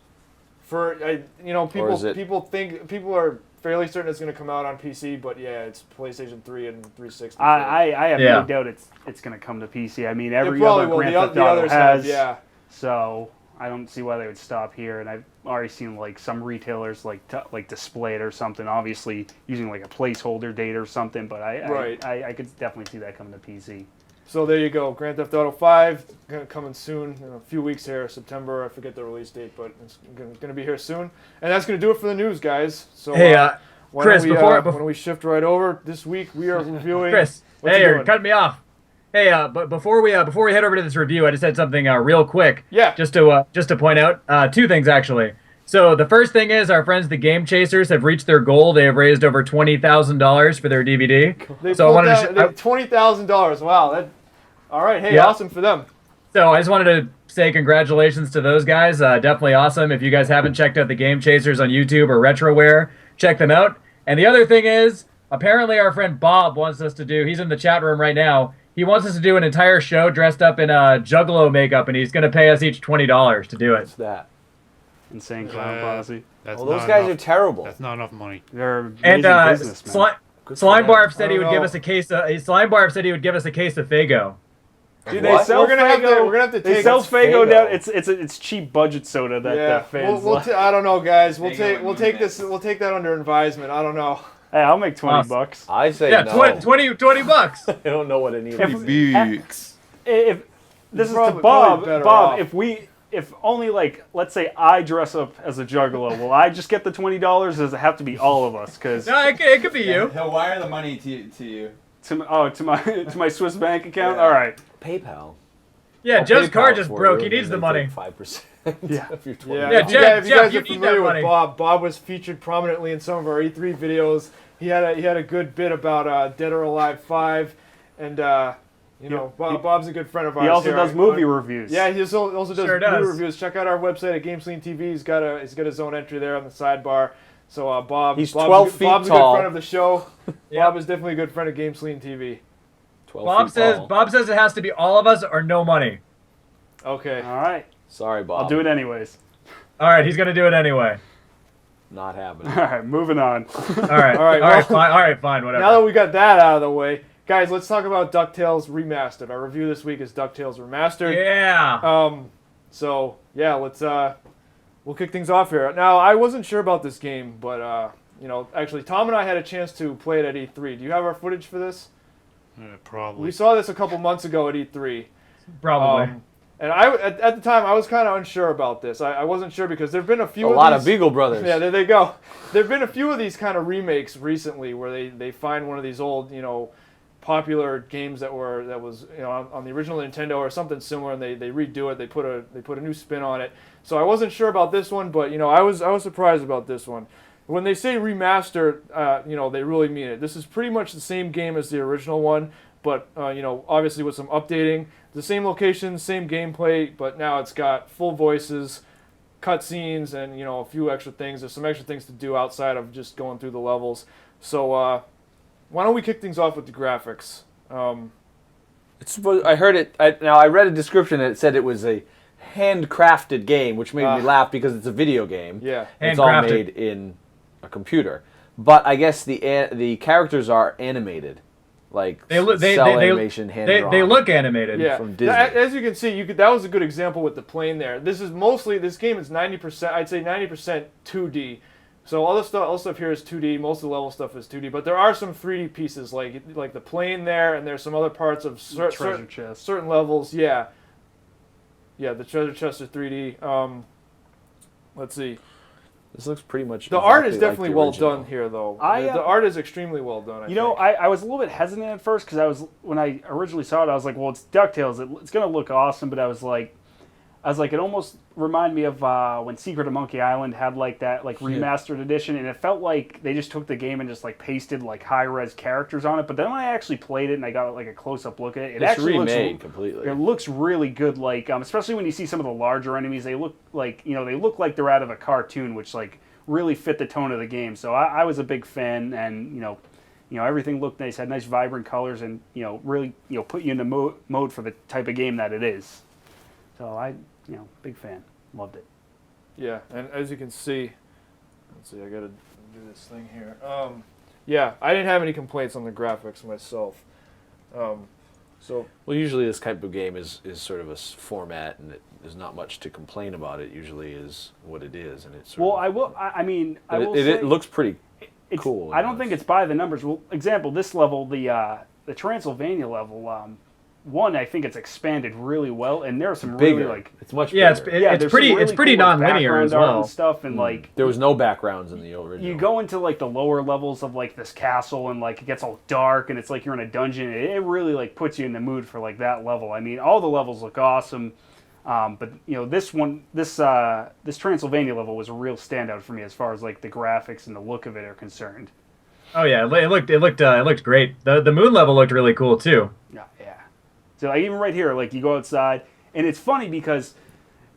Speaker 1: People
Speaker 2: is it-
Speaker 1: people are fairly certain it's going to come out on PC, but yeah, it's PlayStation 3 and 360.
Speaker 5: I have
Speaker 4: Yeah.
Speaker 5: no doubt it's going to come to PC. I mean,
Speaker 1: It
Speaker 5: every
Speaker 1: probably
Speaker 5: other
Speaker 1: will.
Speaker 5: Grand
Speaker 1: The
Speaker 5: Theft Auto
Speaker 1: others
Speaker 5: has,
Speaker 1: have, yeah.
Speaker 5: so I don't see why they would stop here. And I've already seen like some retailers like display it or something, obviously using like a placeholder date or something. But
Speaker 1: Right.
Speaker 5: I could definitely see that coming to PC.
Speaker 1: So there you go. Grand Theft Auto 5 coming soon. In a few weeks here, September. I forget the release date, but it's going to be here soon. And that's going to do it for the news, guys. So
Speaker 4: Hey,
Speaker 1: why
Speaker 4: Chris,
Speaker 1: don't we,
Speaker 4: before
Speaker 1: when we shift right over this week, we are reviewing.
Speaker 4: Chris,
Speaker 1: What's
Speaker 4: hey,
Speaker 1: he
Speaker 4: you're
Speaker 1: doing?
Speaker 4: cutting me off. Hey, but before we head over to this review, I just had something real quick.
Speaker 1: Yeah.
Speaker 4: Just to point out two things actually. So the first thing is our friends the Game Chasers have reached their goal. They have raised over $20,000 for their DVD.
Speaker 1: They
Speaker 4: So I
Speaker 1: pulled
Speaker 4: wanted
Speaker 1: down
Speaker 4: to
Speaker 1: $20,000. Wow. All right. Hey,
Speaker 4: Yeah.
Speaker 1: awesome for them.
Speaker 4: So I just wanted to say congratulations to those guys. Definitely awesome. If you guys haven't checked out the Game Chasers on YouTube or Retroware, check them out. And the other thing is, apparently our friend Bob wants us to do, he's in the chat room right now, he wants us to do an entire show dressed up in Juggalo makeup, and he's going to pay us each $20 to do it.
Speaker 2: What's that?
Speaker 5: Insane Clown Posse.
Speaker 3: That's
Speaker 2: Well, those
Speaker 3: not
Speaker 2: guys
Speaker 3: enough.
Speaker 2: are terrible.
Speaker 3: That's not enough money.
Speaker 5: They're amazing
Speaker 4: And
Speaker 5: businessmen.
Speaker 4: Slime Barf said
Speaker 1: I
Speaker 4: he
Speaker 1: don't
Speaker 4: would give
Speaker 1: know.
Speaker 4: us a case of, Slime Barf said he would give us a case of Fago.
Speaker 5: Dude,
Speaker 2: What?
Speaker 5: they sell
Speaker 1: We're gonna have to
Speaker 5: They
Speaker 1: take
Speaker 5: sell
Speaker 1: it.
Speaker 5: Fago
Speaker 2: Fago.
Speaker 5: down. It's cheap budget soda that
Speaker 1: Yeah.
Speaker 5: fans
Speaker 1: We'll
Speaker 5: like.
Speaker 1: I don't know, guys. We'll
Speaker 6: Fago
Speaker 1: take
Speaker 6: and
Speaker 1: this. We'll take that under advisement. I don't know.
Speaker 5: Hey, I'll make 20
Speaker 4: Awesome.
Speaker 5: bucks.
Speaker 2: I say
Speaker 4: Yeah,
Speaker 2: no.
Speaker 4: 20 bucks.
Speaker 2: I don't know what it needs.
Speaker 5: If this is to
Speaker 1: Probably
Speaker 5: Bob,
Speaker 1: better
Speaker 5: Bob,
Speaker 1: off.
Speaker 5: if only like let's say I dress up as a juggalo, will I just get the $20? Or does it have to be all of us? Because
Speaker 4: No, it could be you.
Speaker 6: He'll wire the money to you.
Speaker 5: to my Swiss bank account.
Speaker 6: Yeah.
Speaker 5: All right.
Speaker 2: PayPal.
Speaker 4: Yeah,
Speaker 2: Oh,
Speaker 4: Joe's
Speaker 2: PayPal
Speaker 4: car just
Speaker 2: for
Speaker 4: broke.
Speaker 2: you,
Speaker 4: He
Speaker 2: and
Speaker 4: needs
Speaker 2: then
Speaker 4: the
Speaker 2: they
Speaker 4: money.
Speaker 2: take 5%
Speaker 5: Yeah.
Speaker 2: of your
Speaker 1: Yeah.
Speaker 4: Yeah,
Speaker 1: if you
Speaker 4: Jeff,
Speaker 1: guys, if you
Speaker 4: Jeff,
Speaker 1: guys
Speaker 4: you
Speaker 1: are
Speaker 4: need
Speaker 1: familiar
Speaker 4: that
Speaker 1: with
Speaker 4: money.
Speaker 1: Bob was featured prominently in some of our E3 videos. He had a good bit about Dead or Alive 5, and Bob's a good friend of ours.
Speaker 5: He also
Speaker 1: here.
Speaker 5: does movie reviews.
Speaker 1: Yeah, he also does
Speaker 4: Sure
Speaker 1: movie
Speaker 4: does.
Speaker 1: reviews. Check out our website at GameSlean TV. He's got his own entry there on the sidebar. So Bob,
Speaker 2: He's
Speaker 1: Bob's
Speaker 2: 12
Speaker 1: a good-
Speaker 2: feet
Speaker 1: Bob's a
Speaker 2: tall.
Speaker 1: good friend of the show.
Speaker 4: Yeah.
Speaker 1: Bob is definitely a good friend of GameSlean TV.
Speaker 2: 12 feet tall.
Speaker 4: Bob says it has to be all of us or no money.
Speaker 1: Okay.
Speaker 5: All right.
Speaker 2: Sorry, Bob.
Speaker 5: I'll do it anyways.
Speaker 4: All right, he's gonna do it anyway.
Speaker 2: Not happening.
Speaker 5: All right. Moving on.
Speaker 4: All right,
Speaker 1: All right,
Speaker 4: fine. All right, fine, whatever.
Speaker 1: Now that we got that out of the way, guys, let's talk about DuckTales Remastered. Our review this week is DuckTales Remastered.
Speaker 4: Yeah.
Speaker 1: So yeah, let's we'll kick things off here. Now I wasn't sure about this game, but actually Tom and I had a chance to play it at E3. Do you have our footage for this?
Speaker 3: Probably.
Speaker 1: We saw this a couple months ago at E3.
Speaker 4: Probably.
Speaker 1: And at the time I was kind of unsure about this. I wasn't sure because there've been a few
Speaker 2: A
Speaker 1: of
Speaker 2: lot
Speaker 1: these,
Speaker 2: of Beagle Brothers.
Speaker 1: Yeah, there they go. There've been a few of these kind of remakes recently where they find one of these old, popular games that was on the original Nintendo or something similar, and they redo it. They put a new spin on it. So I wasn't sure about this one, but I was surprised about this one. When they say remaster, they really mean it. This is pretty much the same game as the original one, but obviously with some updating. The same locations, same gameplay, but now it's got full voices, cutscenes, and a few extra things. There's some extra things to do outside of just going through the levels. So why don't we kick things off with the graphics?
Speaker 2: I heard it. I read a description and it said it was a handcrafted game, which made me laugh because it's a video game.
Speaker 1: Yeah.
Speaker 2: It's all
Speaker 4: Handcrafted.
Speaker 2: made in a computer. But I guess the characters are animated, like cell animation, hand drawn.
Speaker 4: they look animated.
Speaker 1: Yeah,
Speaker 2: from Disney.
Speaker 1: as you can see, that was a good example with the plane there. This game is 90%. I'd say 90% 2D. So all the stuff here is 2D. Most of the level stuff is 2D, but there are some 3D pieces like the plane there, and there's some other parts of
Speaker 5: Treasure chest.
Speaker 1: certain levels. Yeah, the treasure chests are 3D. Let's see.
Speaker 2: This looks pretty much.
Speaker 1: The art is
Speaker 2: exactly like
Speaker 1: definitely
Speaker 2: the
Speaker 1: well
Speaker 2: original.
Speaker 1: done here, though.
Speaker 5: I,
Speaker 1: The art is extremely well done. I think.
Speaker 5: I was a little bit hesitant at first because when I originally saw it, I was like, well, it's DuckTales. It's going to look awesome, but I was like, it almost reminded me of when Secret of Monkey Island had that remastered edition, and it felt like they just took the game and just pasted high-res characters on it. But then when I actually played it and I got a close-up look at it, it
Speaker 2: It's
Speaker 5: actually
Speaker 2: remade
Speaker 5: looks
Speaker 2: completely.
Speaker 5: It looks really good. Especially when you see some of the larger enemies, they look like they're out of a cartoon, which really fit the tone of the game. So I was a big fan, and everything looked nice, had nice vibrant colors, and really put you into mode for the type of game that it is. So big fan, loved it.
Speaker 1: Yeah, and as you can see, let's see, I gotta do this thing here. Yeah, I didn't have any complaints on the graphics myself. So
Speaker 2: Well, usually this type of game is sort of a format, and there's not much to complain about. It usually is what it is, and it's.
Speaker 5: Well, I will. I mean, I will
Speaker 2: it
Speaker 5: say
Speaker 2: looks pretty
Speaker 5: it's,
Speaker 2: cool.
Speaker 5: I don't think it's by the numbers. Well, example, this level, the Transylvania level. one, I think it's expanded really well, and there are some
Speaker 2: Bigger.
Speaker 5: really like
Speaker 2: It's much
Speaker 4: Yeah,
Speaker 2: bigger.
Speaker 5: yeah,
Speaker 4: it's
Speaker 5: there's
Speaker 4: pretty
Speaker 5: some really
Speaker 4: it's pretty
Speaker 5: cool, like,
Speaker 4: non-linear as
Speaker 5: background art
Speaker 4: well.
Speaker 5: and stuff, and like
Speaker 2: There was no backgrounds in the original.
Speaker 5: you go into like the lower levels of like this castle, and like it gets all dark, and it's like you're in a dungeon. It really like puts you in the mood for like that level. I mean, all the levels look awesome, but you know this one, this Transylvania level was a real standout for me as far as like the graphics and the look of it are concerned.
Speaker 4: Oh yeah, it looked great. The moon level looked really cool too.
Speaker 5: Yeah, yeah. So like, even right here, like you go outside, and it's funny because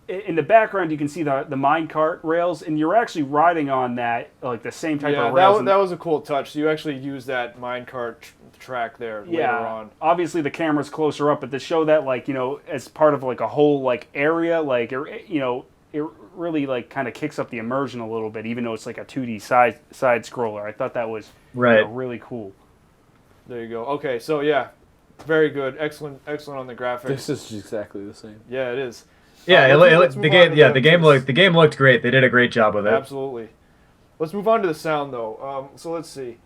Speaker 5: in the background you can see the minecart rails, and you're actually riding on that like the same type of rails.
Speaker 1: that was a cool touch. So you actually use that minecart track there later on.
Speaker 5: Obviously the camera's closer up, but to show that like as part of like a whole like area, like it really like kind of kicks up the immersion a little bit, even though it's like a 2D side scroller. I thought that was really cool.
Speaker 1: There you go. Okay, so yeah, very good, excellent on the graphics.
Speaker 2: This is exactly the same.
Speaker 1: Yeah, it is.
Speaker 4: Yeah,
Speaker 1: Let's move on to
Speaker 4: the game looked great. They did a great job with it.
Speaker 1: Absolutely. Let's move on to the sound though. So let's see.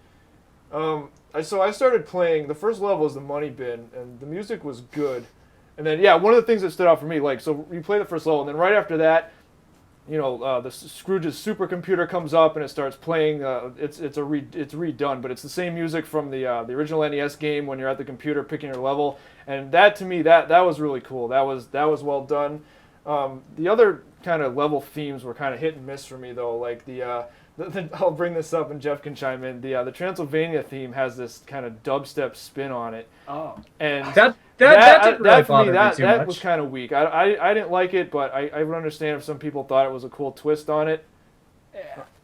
Speaker 1: I started playing. The first level is the money bin, and the music was good. And then one of the things that stood out for me, like, so you play the first level, and then right after that, the Scrooge's supercomputer comes up and it starts playing. It's redone, but it's the same music from the original NES game when you're at the computer picking your level, and that to me that was really cool. That was well done. The other kind of level themes were kind of hit and miss for me though. Like I'll bring this up and Jeff can chime in. The Transylvania theme has this kind of dubstep spin on it.
Speaker 5: Oh,
Speaker 1: and
Speaker 4: That didn't really
Speaker 1: for me,
Speaker 4: bother me too
Speaker 1: that
Speaker 4: much.
Speaker 1: was kind of weak. I didn't like it, but I would understand if some people thought it was a cool twist on it.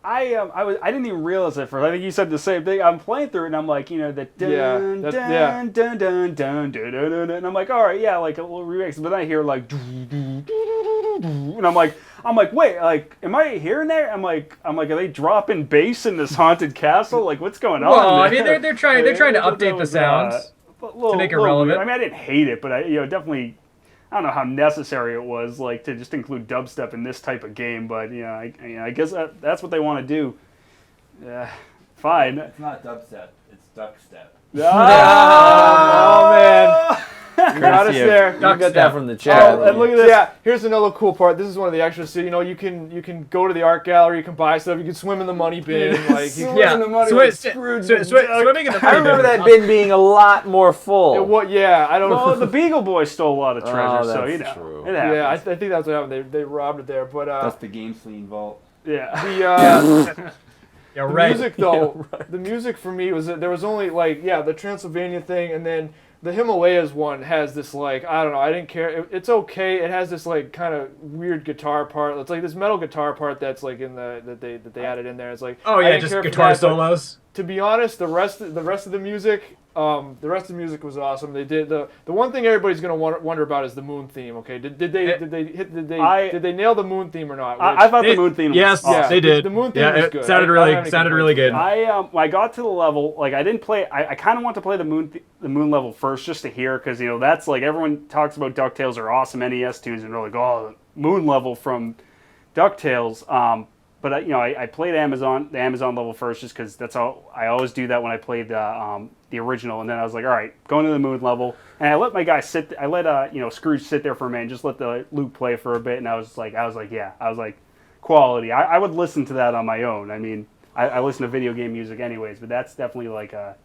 Speaker 5: I didn't even realize it at first. I think you said the same thing. I'm playing through it and I'm like, the dun dun dun dun dun dun dun, and I'm like, all right, yeah, like a little remix. But then I hear like, and I'm like, wait, like, am I hearing that? I'm like, are they dropping bass in this haunted castle? Like, what's going on?
Speaker 4: Well, I
Speaker 5: there?
Speaker 4: mean, they're trying to update the sounds to make it relevant.
Speaker 5: I mean, I didn't hate it, but I definitely. I don't know how necessary it was, like, to just include dubstep in this type of game, but I guess that's what they want to do. Fine.
Speaker 6: It's not dubstep, it's duckstep.
Speaker 1: Oh man! You got us there.
Speaker 2: You got that from the
Speaker 1: Oh,
Speaker 2: chat.
Speaker 1: and look at this. Yeah, here's another cool part. This is one of the extras. So, you can go to the art gallery, you can buy stuff, you can swim in the money bin, like you can,
Speaker 4: Yeah,
Speaker 6: in the money
Speaker 4: swimming
Speaker 6: with Scrooge
Speaker 4: in
Speaker 6: and
Speaker 4: the
Speaker 2: I remember that bin being a lot more full.
Speaker 1: I don't know.
Speaker 5: Well, the Beagle Boy stole a lot of treasure, so
Speaker 2: that's true.
Speaker 5: it happens.
Speaker 1: Yeah, I think that's what happened. They robbed it there, but
Speaker 6: That's the GameSlean vault.
Speaker 5: Yeah.
Speaker 1: the
Speaker 4: Yeah,
Speaker 1: the
Speaker 4: right.
Speaker 1: music though, the music for me was that there was only the Transylvania thing, and then the Himalayas one has this like, I don't know, I didn't care. It's okay. It has this like kind of weird guitar part. It's like this metal guitar part that's like in that they added in there. It's like,
Speaker 4: Oh
Speaker 1: I
Speaker 4: yeah,
Speaker 1: didn't
Speaker 4: just
Speaker 1: care for
Speaker 4: guitar
Speaker 1: that, but
Speaker 4: solos.
Speaker 1: to be honest, the rest of the music, was awesome. They did the one thing everybody's gonna wonder about is the moon theme. Okay, did they nail the moon theme or not?
Speaker 5: I thought the moon theme was
Speaker 4: Yes,
Speaker 5: awesome.
Speaker 4: they did.
Speaker 1: The moon theme
Speaker 4: yeah,
Speaker 1: was
Speaker 4: it
Speaker 1: good.
Speaker 4: sounded
Speaker 1: I don't have any
Speaker 4: really good.
Speaker 1: complaints
Speaker 5: I got to the level, like I didn't play. I kind of want to play the moon level first just to hear, because that's like everyone talks about DuckTales are awesome NES tunes, and they're like, oh, moon level from DuckTales. But I played the Amazon level first, just because that's all I always do that when I played the original, and then I was like, all right, going to the moon level, and I let my guy sit. I let Scrooge sit there for a minute, and just let the loop play for a bit, and I was like, quality. I would listen to that on my own. I mean, I listen to video game music anyways, but that's definitely like a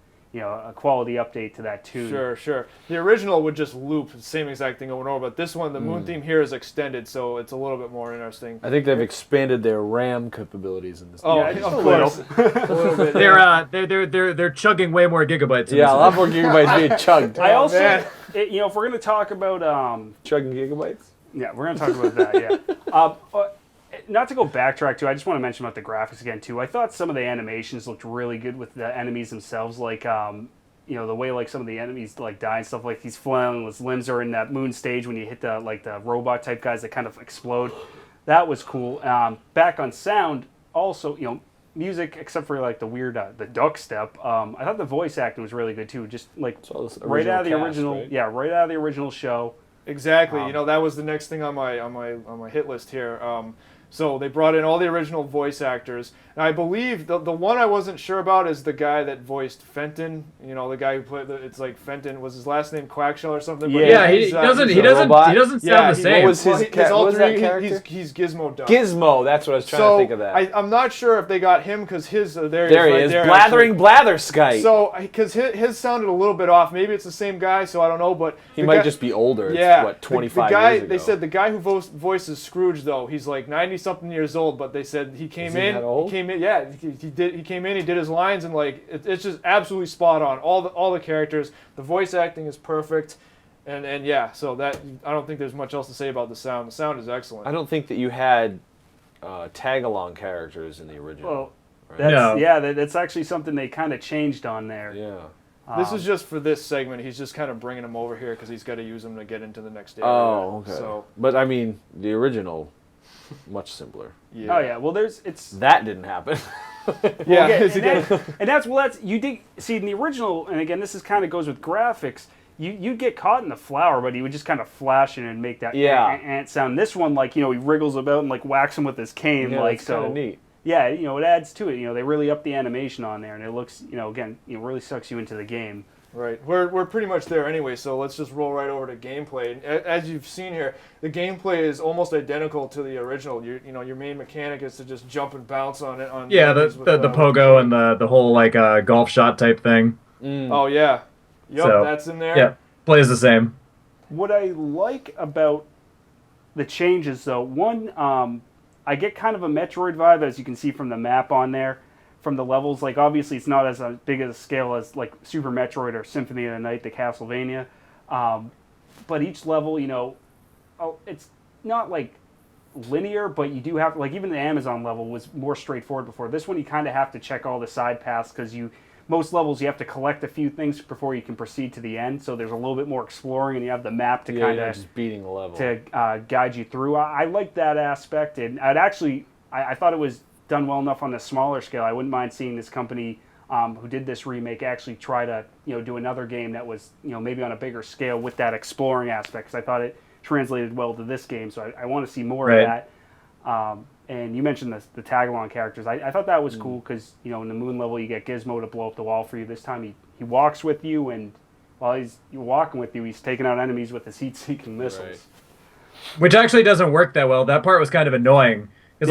Speaker 5: quality update to that tune.
Speaker 1: Sure. The original would just loop the same exact thing over and over, but this one, the moon theme here is extended, so it's a little bit more interesting.
Speaker 2: I think they've expanded their RAM capabilities in this.
Speaker 1: Oh,
Speaker 5: Yeah, just
Speaker 1: of
Speaker 5: a
Speaker 1: course. a little bit. Yeah.
Speaker 4: They're chugging way more gigabytes.
Speaker 2: Yeah, a lot more gigabytes being chugged.
Speaker 5: I also,
Speaker 1: man.
Speaker 5: if we're gonna talk about
Speaker 2: Chugging gigabytes?
Speaker 5: yeah, we're gonna talk about that. Yeah. Not to go backtrack too, I just want to mention about the graphics again too. I thought some of the animations looked really good with the enemies themselves, like the way like some of the enemies like die and stuff, like these flailing with limbs are in that moon stage when you hit the robot type guys that kind of explode. That was cool. Back on sound, also music except for like the weird the duck step. I thought the voice acting was really good too. Just like right out of the original,
Speaker 2: right?
Speaker 5: yeah, right out of the original show.
Speaker 1: Exactly. That was the next thing on my hit list here. So they brought in all the original voice actors. And I believe the one I wasn't sure about is the guy that voiced Fenton. You know, the guy who played it's like Fenton, was his last name Quackshell or something? But
Speaker 4: Yeah, he
Speaker 1: he's,
Speaker 4: doesn't.
Speaker 1: he's
Speaker 4: He
Speaker 1: a
Speaker 4: doesn't.
Speaker 2: robot.
Speaker 4: He doesn't
Speaker 1: Yeah,
Speaker 4: sound the
Speaker 1: he-
Speaker 4: same.
Speaker 2: What was his
Speaker 1: his
Speaker 2: what was that
Speaker 1: alter ego,
Speaker 2: character?
Speaker 1: he's Gizmo Duck.
Speaker 2: Gizmo. That's what I was trying to think of that.
Speaker 1: I'm not sure if they got him because his
Speaker 2: there
Speaker 1: he
Speaker 2: he
Speaker 1: right
Speaker 2: is,
Speaker 1: there,
Speaker 2: blathering
Speaker 1: actually.
Speaker 2: blatherskite.
Speaker 1: So, because his sounded a little bit off. Maybe it's the same guy, so I don't know. But
Speaker 2: he
Speaker 1: the
Speaker 2: might
Speaker 1: guy-
Speaker 2: just be older.
Speaker 1: Yeah,
Speaker 2: It's, what, 25
Speaker 1: the guy,
Speaker 2: years ago.
Speaker 1: They said the guy who voices Scrooge, though, he's like 90-something years old. But they said he came
Speaker 2: Is he
Speaker 1: in.
Speaker 2: that old?
Speaker 1: He came in. Yeah, he did. He came in. He did his lines, and like it's just absolutely spot on. All the characters. The voice acting is perfect. And yeah, so that I don't think there's much else to say about the sound. The sound is excellent.
Speaker 2: I don't think that you had tag-along characters in the original.
Speaker 5: Well,
Speaker 2: right?
Speaker 5: that's, that's actually something they kind of changed on there.
Speaker 2: Yeah.
Speaker 1: This is just for this segment. He's just kind of bringing them over here because he's got to use them to get into the next area.
Speaker 2: Oh, okay.
Speaker 1: So
Speaker 2: But I mean, the original, much simpler.
Speaker 1: yeah.
Speaker 5: Oh yeah. Well, it's
Speaker 2: That didn't happen.
Speaker 1: Yeah.
Speaker 5: that's you did see in the original, and again, this is kind of goes with graphics. You'd get caught in the flower, but he would just kind of flash in and make that ant sound. This one, like, you know, he wriggles about and like whacks him with his cane,
Speaker 2: Yeah,
Speaker 5: like,
Speaker 2: that's
Speaker 5: so
Speaker 2: kind of neat.
Speaker 5: yeah, you know, it adds to it. You know, they really up the animation on there, and it looks, you know, again, it really sucks you into the game.
Speaker 1: Right. We're pretty much there anyway, so let's just roll right over to gameplay. And as you've seen here, the gameplay is almost identical to the original. You know, your main mechanic is to just jump and bounce on it.
Speaker 4: Yeah, the pogo and the whole like golf shot type thing.
Speaker 1: Oh yeah. Yup,
Speaker 4: So,
Speaker 1: that's in there.
Speaker 4: Yeah, plays the same.
Speaker 5: What I like about the changes, though, one, I get kind of a Metroid vibe, as you can see from the map on there, from the levels. Like, obviously, it's not as big a scale as, like, Super Metroid or Symphony of the Night, the Castlevania. But each level, you know, it's not, like, linear, but you do have, like, even the Amazon level was more straightforward before. This one, you kind of have to check all the side paths, because most levels you have to collect a few things before you can proceed to the end, so there's a little bit more exploring, and you have the map to kind of
Speaker 2: just beating the level
Speaker 5: to guide you through. I like that aspect, and I thought it was done well enough on a smaller scale. I wouldn't mind seeing this company who did this remake actually try to, you know, do another game that was, you know, maybe on a bigger scale with that exploring aspect, because I thought it translated well to this game, so I want to see more of that. And you mentioned the tag-along characters. I thought that was cool because, you know, in the moon level you get Gizmo to blow up the wall for you. This time he walks with you, and while you're walking with you, he's taking out enemies with his heat-seeking missiles.
Speaker 2: Right.
Speaker 4: Which actually doesn't work that well. That part was kind of annoying. It's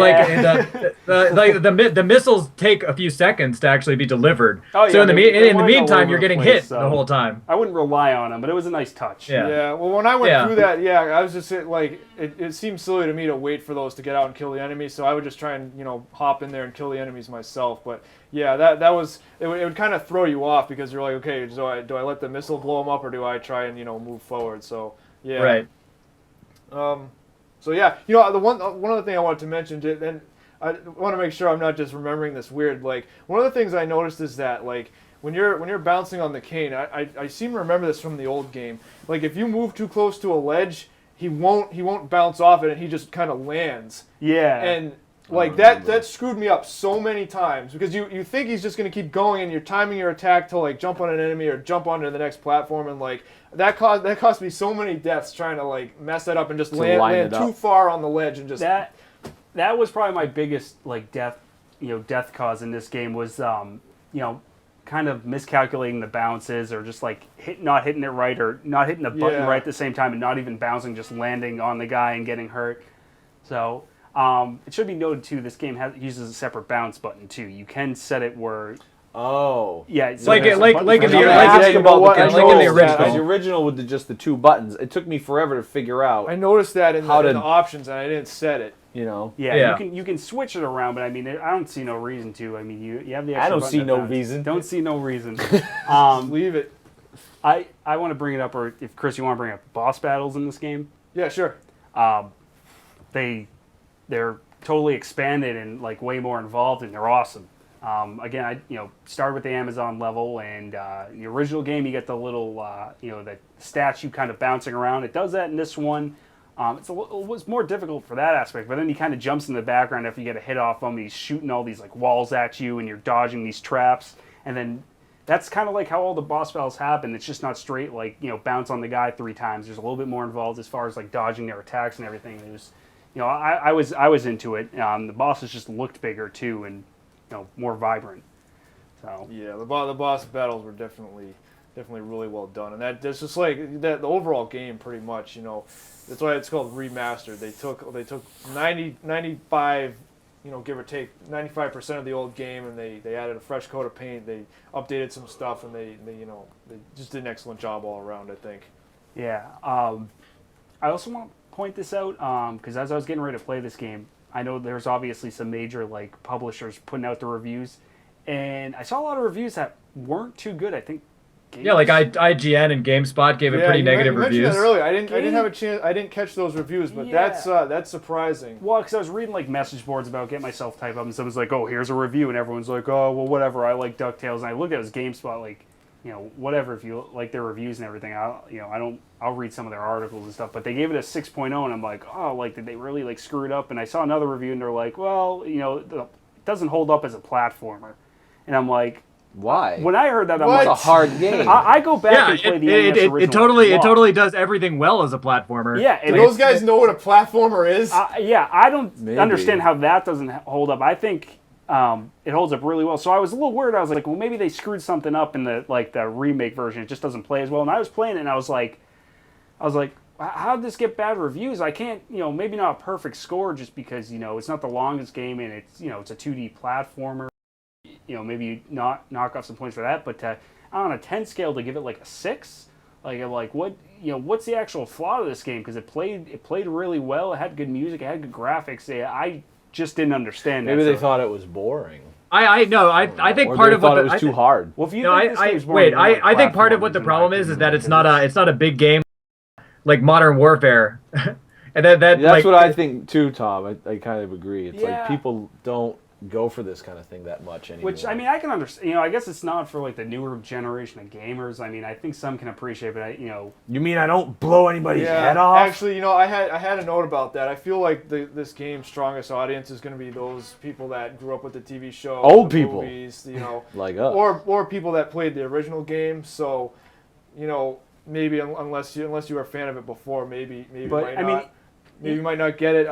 Speaker 4: the missiles take a few seconds to actually be delivered.
Speaker 5: Oh, yeah,
Speaker 4: so in the
Speaker 5: they're all
Speaker 4: meantime,
Speaker 5: over
Speaker 4: you're
Speaker 5: the
Speaker 4: getting
Speaker 5: place,
Speaker 4: hit
Speaker 5: so
Speaker 4: the whole time.
Speaker 5: I wouldn't rely on them, but it was a nice touch.
Speaker 4: Yeah.
Speaker 1: Yeah, well, when I went
Speaker 4: Yeah.
Speaker 1: through that, I was just like, it seemed silly to me to wait for those to get out and kill the enemies, so I would just try and, you know, hop in there and kill the enemies myself. But yeah, that was, it would kind of throw you off because you're like, okay, do I let the missile blow them up or do I try and, you know, move forward? So yeah.
Speaker 4: Right.
Speaker 1: So yeah, you know, the one other thing I wanted to mention, and I want to make sure I'm not just remembering this weird. Like, one of the things I noticed is that, like, when you're bouncing on the cane, I seem to remember this from the old game. Like, if you move too close to a ledge, he won't bounce off it, and he just kind of lands.
Speaker 5: Yeah.
Speaker 1: And like that screwed me up so many times because you think he's just gonna keep going, and you're timing your attack to like jump on an enemy or jump onto the next platform, and like that cost me so many deaths trying to like mess that up and just land too far on the ledge and just
Speaker 5: that was probably my biggest like death cause in this game was kind of miscalculating the bounces or just like not hitting it right or not hitting the button right at the same time and not even bouncing, just landing on the guy and getting hurt. So it should be noted too, this game uses a separate bounce button too. You can set it where
Speaker 1: yeah,
Speaker 5: so
Speaker 4: like in the
Speaker 2: original.
Speaker 4: original.
Speaker 2: The original with just the two buttons. It took me forever to figure out.
Speaker 1: I noticed that in the options, and I didn't set it.
Speaker 2: You know.
Speaker 5: Yeah. You can switch it around, but I mean, I don't see no reason to. I mean, you have the. Extra
Speaker 2: I don't
Speaker 5: button
Speaker 2: see
Speaker 5: to
Speaker 2: no
Speaker 5: bounce.
Speaker 2: reason.
Speaker 5: Don't see no reason.
Speaker 1: Leave it.
Speaker 5: I want to bring it up, or if Chris, you want to bring up boss battles in this game.
Speaker 1: Yeah, sure.
Speaker 5: They're totally expanded and like way more involved, and they're awesome. Again, I started with the Amazon level, and the original game you get the little the statue kind of bouncing around. It does that in this one. It was more difficult for that aspect, but then he kind of jumps in the background after you get a hit off him. He's shooting all these like walls at you, and you're dodging these traps, and then that's kind of like how all the boss battles happen. It's just not straight like bounce on the guy 3 times. There's a little bit more involved as far as like dodging their attacks and everything. I was into it. The bosses just looked bigger too, and more vibrant. So
Speaker 1: Yeah, the boss battles were definitely really well done, and that's just like that. The overall game, pretty much, that's why it's called remastered. They took 95, give or take 95% of the old game, and they added a fresh coat of paint. They updated some stuff, and they just did an excellent job all around, I think.
Speaker 5: yeah, I also want to point this out because as I was getting ready to play this game, I know there's obviously some major like publishers putting out the reviews, and I saw a lot of reviews that weren't too good. I think.
Speaker 4: Yeah, like IGN and GameSpot gave it pretty negative
Speaker 1: you mentioned
Speaker 4: reviews.
Speaker 1: that earlier. I didn't have a chance. I didn't catch those reviews, but that's surprising.
Speaker 5: Well, because I was reading like message boards about getting myself typed up, and someone's like, "Oh, here's a review," and everyone's like, "Oh, well, whatever. I like DuckTales." And I looked at his GameSpot, like, whatever. If you like their reviews and everything, I'll read some of their articles and stuff. But they gave it a 6.0, and I'm like, oh, like did they really like screw it up? And I saw another review, and they're like, well, it doesn't hold up as a platformer, and I'm like.
Speaker 2: Why?
Speaker 5: When I heard that, I'm
Speaker 2: It's
Speaker 5: like,
Speaker 2: a hard game.
Speaker 5: I go back and play the NES original.
Speaker 4: It totally does everything well as a platformer.
Speaker 5: Yeah,
Speaker 1: Do those guys know what a platformer is?
Speaker 5: I don't
Speaker 2: Maybe.
Speaker 5: understand how that doesn't hold up. I think it holds up really well. So I was a little worried. I was like, well, maybe they screwed something up in the remake version. It just doesn't play as well. And I was playing it, and I was like, how did this get bad reviews? I can't, maybe not a perfect score just because it's not the longest game, and it's it's a 2D platformer. Maybe you knock off some points for that, but on a 10 scale to give it like a 6, like what what's the actual flaw of this game? Because it played really well. It had good music. It had good graphics. I just didn't understand.
Speaker 2: Maybe they thought it was boring.
Speaker 4: I think
Speaker 2: Or
Speaker 4: part
Speaker 2: they
Speaker 4: of
Speaker 2: thought
Speaker 4: what
Speaker 2: it was too hard.
Speaker 5: Well, if you
Speaker 4: No,
Speaker 5: think this game's boring,
Speaker 4: I think part of what the problem is that it's not a big game like Modern Warfare, and
Speaker 2: That's
Speaker 4: like,
Speaker 2: what I think too, Tom. I kind of agree. It's
Speaker 5: Yeah.
Speaker 2: like people don't go for this kind of thing that much anymore.
Speaker 5: Which, I mean, I can understand. I guess it's not for like the newer generation of gamers. I mean, I think some can appreciate, but
Speaker 2: You mean I don't blow anybody's
Speaker 1: Yeah,
Speaker 2: head off?
Speaker 1: actually, I had a note about that. I feel like this game's strongest audience is going to be those people that grew up with the TV show,
Speaker 2: Old
Speaker 1: the
Speaker 2: people.
Speaker 1: movies,
Speaker 2: Like us.
Speaker 1: or people that played the original game. So, maybe unless you were a fan of it before, maybe
Speaker 5: But,
Speaker 1: you might not get it.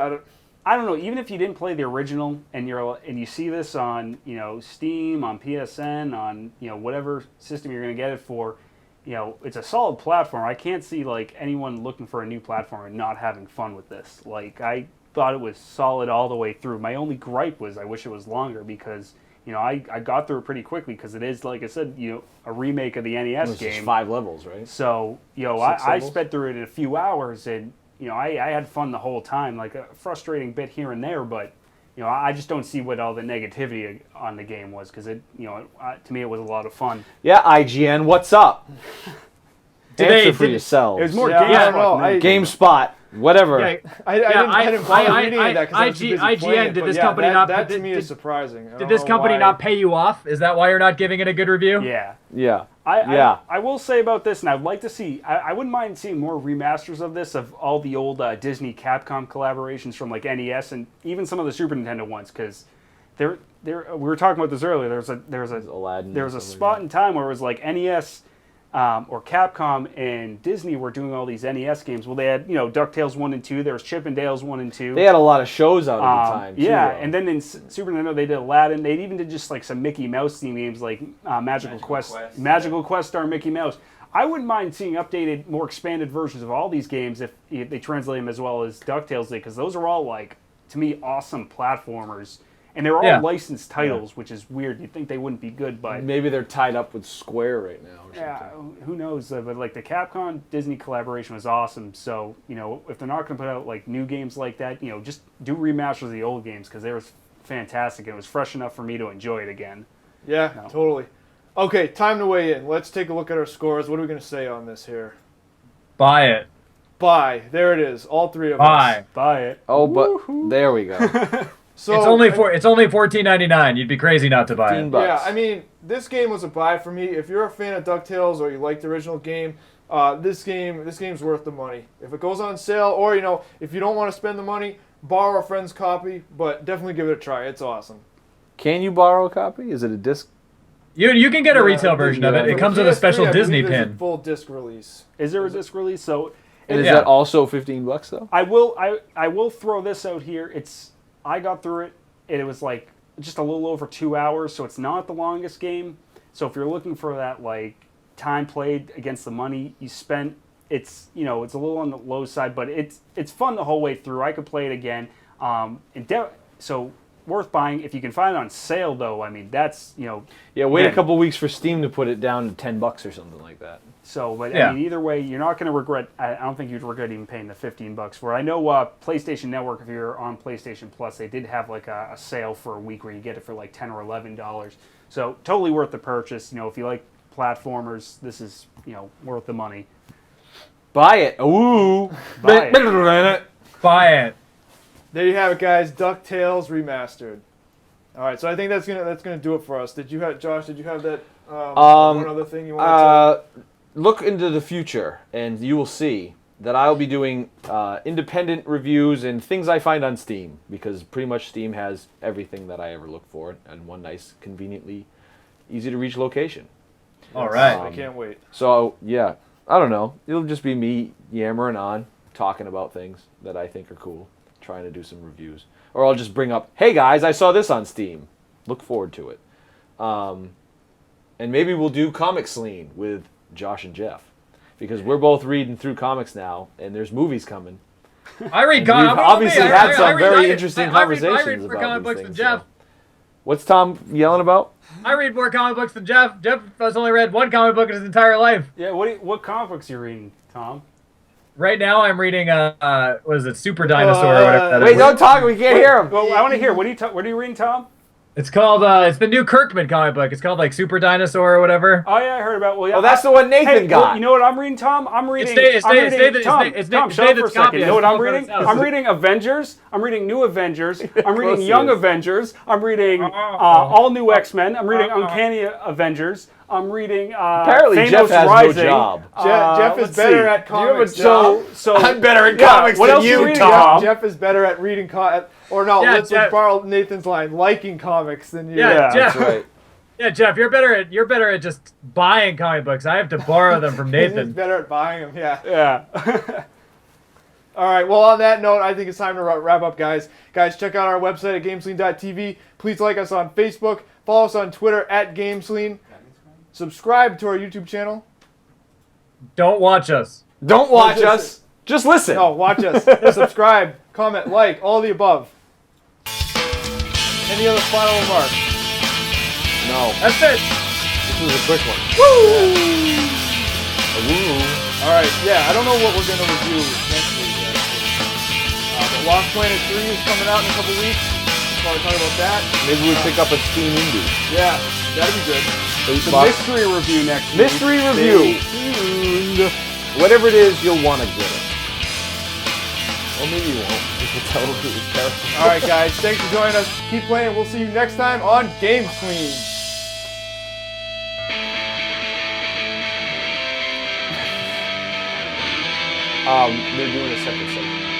Speaker 5: I don't know. Even if you didn't play the original and you see this on Steam, on PSN, on whatever system you're going to get it for, it's a solid platform. I can't see like anyone looking for a new platform and not having fun with this. Like I thought it was solid all the way through. My only gripe was I wish it was longer because I got through it pretty quickly because it is, like I said, a remake of the NES
Speaker 2: It's
Speaker 5: game.
Speaker 2: just 5 levels, right?
Speaker 5: So I
Speaker 2: levels?
Speaker 5: sped through it in a few hours and. I had fun the whole time, like a frustrating bit here and there, but, I just don't see what all the negativity on the game was, because to me it was a lot of fun.
Speaker 2: Yeah, IGN, what's up? Answer for
Speaker 4: did-
Speaker 2: yourselves.
Speaker 5: It was more
Speaker 1: Yeah, I don't know.
Speaker 5: GameSpot than anything.
Speaker 2: GameSpot, whatever.
Speaker 4: Yeah,
Speaker 1: I didn't bother reading any of that because I was too busy
Speaker 4: IGN,
Speaker 1: playing it,
Speaker 4: did
Speaker 1: but
Speaker 4: this
Speaker 1: yeah,
Speaker 4: company
Speaker 1: that,
Speaker 4: not-
Speaker 1: that to
Speaker 4: did-
Speaker 1: me
Speaker 4: did-
Speaker 1: is surprising. I
Speaker 4: Did
Speaker 1: don't
Speaker 4: this
Speaker 1: know
Speaker 4: company
Speaker 1: why.
Speaker 4: not pay you off? Is that why you're not giving it a good review?
Speaker 5: Yeah.
Speaker 2: Yeah.
Speaker 5: I will say about this, and I'd like to see, I wouldn't mind seeing more remasters of this, of all the old Disney Capcom collaborations from like NES and even some of the Super Nintendo ones, because we were talking about this earlier. There was a spot in time where it was like NES or Capcom and Disney were doing all these NES games. Well, they had DuckTales 1 and 2. There was Chip and Dale's 1 and 2.
Speaker 2: They had a lot of shows out at the time, too.
Speaker 5: Yeah,
Speaker 2: though.
Speaker 5: and then in Super Nintendo they did Aladdin. They even did just like some Mickey Mouse theme games like Magical Quest, starring Mickey Mouse. I wouldn't mind seeing updated, more expanded versions of all these games if they translate them as well as DuckTales did, because those are all like, to me, awesome platformers. And they were all licensed titles, which is weird. You'd think they wouldn't be good, but
Speaker 2: Maybe they're tied up with Square right now or
Speaker 5: yeah,
Speaker 2: something.
Speaker 5: who knows? But like the Capcom Disney collaboration was awesome. So if they're not going to put out like new games like that, just do remasters of the old games because they were fantastic and it was fresh enough for me to enjoy it again.
Speaker 1: Yeah,
Speaker 5: No.
Speaker 1: totally. Okay, time to weigh in. Let's take a look at our scores. What are we going to say on this here?
Speaker 4: Buy it.
Speaker 1: Buy. There it is. All three of
Speaker 4: Buy.
Speaker 1: us.
Speaker 5: Buy it.
Speaker 2: Oh, but there we go.
Speaker 1: So,
Speaker 4: It's only $14.99. You'd be crazy not to buy it.
Speaker 2: $15.
Speaker 1: Yeah, I mean, this game was a buy for me. If you're a fan of DuckTales or you like the original game, this game's worth the money. If it goes on sale, or if you don't want to spend the money, borrow a friend's copy. But definitely give it a try. It's awesome.
Speaker 2: Can you borrow a copy? Is it a disc?
Speaker 4: You can get a retail version of it.
Speaker 1: For
Speaker 4: It comes with a
Speaker 1: PS3,
Speaker 4: special
Speaker 1: I
Speaker 4: Disney
Speaker 1: believe there's
Speaker 4: pin.
Speaker 1: a full disc release.
Speaker 5: Is there a disc release? So
Speaker 2: And is
Speaker 4: Yeah.
Speaker 2: that also $15 though?
Speaker 5: I will throw this out here. I got through it, and it was like just a little over 2 hours, so it's not the longest game. So if you're looking for that like time played against the money you spent, it's it's a little on the low side, but it's fun the whole way through. I could play it again. So worth buying if you can find it on sale though. I mean that's
Speaker 2: Yeah, wait
Speaker 5: Man.
Speaker 2: a couple weeks for Steam to put it down to $10 or something like that.
Speaker 5: So, but
Speaker 4: Yeah.
Speaker 5: I mean, either way, you're not going to regret. I don't think you'd regret even paying the $15 for it. I know PlayStation Network. If you're on PlayStation Plus, they did have like a sale for a week where you get it for like $10 or $11. So totally worth the purchase. If you like platformers, this is worth the money.
Speaker 2: Buy it. Ooh.
Speaker 5: Buy it.
Speaker 4: Buy it.
Speaker 1: There you have it, guys. DuckTales Remastered. All right, so I think that's gonna do it for us. Did you have Josh? Did you have that one other thing you wanted to?
Speaker 2: Look into the future, and you will see that I'll be doing independent reviews and things I find on Steam, because pretty much Steam has everything that I ever look for in one nice, conveniently easy to reach location.
Speaker 4: All right.
Speaker 1: I can't wait.
Speaker 2: So yeah, I don't know. It'll just be me yammering on, talking about things that I think are cool, trying to do some reviews, or I'll just bring up, "Hey guys, I saw this on Steam. Look forward to it." And maybe we'll do GameSlean with Josh and Jeff, because we're both reading through comics now, and there's movies coming.
Speaker 4: I read
Speaker 2: We've
Speaker 4: comics.
Speaker 2: obviously had some very interesting
Speaker 4: I
Speaker 2: conversations
Speaker 4: read more
Speaker 2: about
Speaker 4: comic
Speaker 2: these
Speaker 4: books
Speaker 2: things,
Speaker 4: than Jeff.
Speaker 2: so. What's Tom yelling about?
Speaker 4: I read more comic books than Jeff. Jeff has only read one comic book in his entire life.
Speaker 5: Yeah. What comic books are you reading, Tom?
Speaker 4: Right now, I'm reading what is it, Super Dinosaur or whatever that
Speaker 2: Wait,
Speaker 4: is.
Speaker 2: don't talk. We can't hear him.
Speaker 5: Well, I want to hear. What are you reading, Tom?
Speaker 4: It's called it's the new Kirkman comic book. It's called like Super Dinosaur or whatever.
Speaker 5: Oh yeah, I heard about. Well, yeah.
Speaker 2: Oh, that's the one Nathan
Speaker 5: Hey,
Speaker 2: got.
Speaker 5: well, you know what I'm reading, Tom? I'm reading.
Speaker 4: It's
Speaker 5: I'm reading.
Speaker 4: Nathan-
Speaker 5: Tom,
Speaker 4: it's
Speaker 5: Tom,
Speaker 4: Nathan's
Speaker 5: shut up for a second.
Speaker 4: copy.
Speaker 5: You know what I'm
Speaker 4: It's
Speaker 5: reading?
Speaker 4: over his
Speaker 5: I'm
Speaker 4: house.
Speaker 5: reading Avengers. I'm reading New Avengers. I'm reading
Speaker 2: course he
Speaker 5: Young
Speaker 2: is.
Speaker 5: Avengers. I'm reading All New X-Men. I'm reading Uncanny Avengers. I'm reading
Speaker 2: Apparently,
Speaker 5: Thanos
Speaker 2: Jeff has
Speaker 5: Rising.
Speaker 2: no job.
Speaker 1: Jeff is
Speaker 5: let's
Speaker 1: better
Speaker 5: see.
Speaker 1: at comics.
Speaker 5: So
Speaker 2: I'm better at
Speaker 5: yeah,
Speaker 2: comics
Speaker 5: what
Speaker 2: than
Speaker 5: else
Speaker 2: you,
Speaker 5: you reading,
Speaker 2: Tom.
Speaker 1: Jeff is better at reading or no,
Speaker 4: Yeah,
Speaker 1: let's
Speaker 4: Jeff-
Speaker 1: borrow Nathan's line, liking comics than you.
Speaker 4: Yeah, Jeff.
Speaker 2: That's right.
Speaker 4: Yeah, Jeff, you're better at just buying comic books. I have to borrow them from
Speaker 1: He's
Speaker 4: Nathan.
Speaker 1: better at buying them. Yeah.
Speaker 5: Yeah.
Speaker 1: All right. Well, on that note, I think it's time to wrap up, guys. Guys, check out our website at GameSlean.tv. Please like us on Facebook. Follow us on Twitter at GameSlean. Subscribe to our YouTube channel.
Speaker 4: Don't watch us.
Speaker 2: Don't watch
Speaker 1: just-
Speaker 2: us. Just listen.
Speaker 1: No, watch us. Subscribe, comment, like, all the above. Any other final remarks?
Speaker 2: No.
Speaker 4: That's it.
Speaker 2: This was a quick one.
Speaker 1: All right. Yeah, I don't know what we're going to review next week. But Lost Planet 3 is coming out in a couple weeks. We'll probably talk about that.
Speaker 2: Maybe we pick up a Steam Indie.
Speaker 1: Yeah, that'd be good.
Speaker 5: The mystery review next week.
Speaker 2: Mystery review. Whatever it is, you'll want to get it. Or maybe you won't. You can tell who the character.
Speaker 1: All right, guys. Thanks for joining us. Keep playing. We'll see you next time on GameSlean.
Speaker 2: They're doing a separate segment.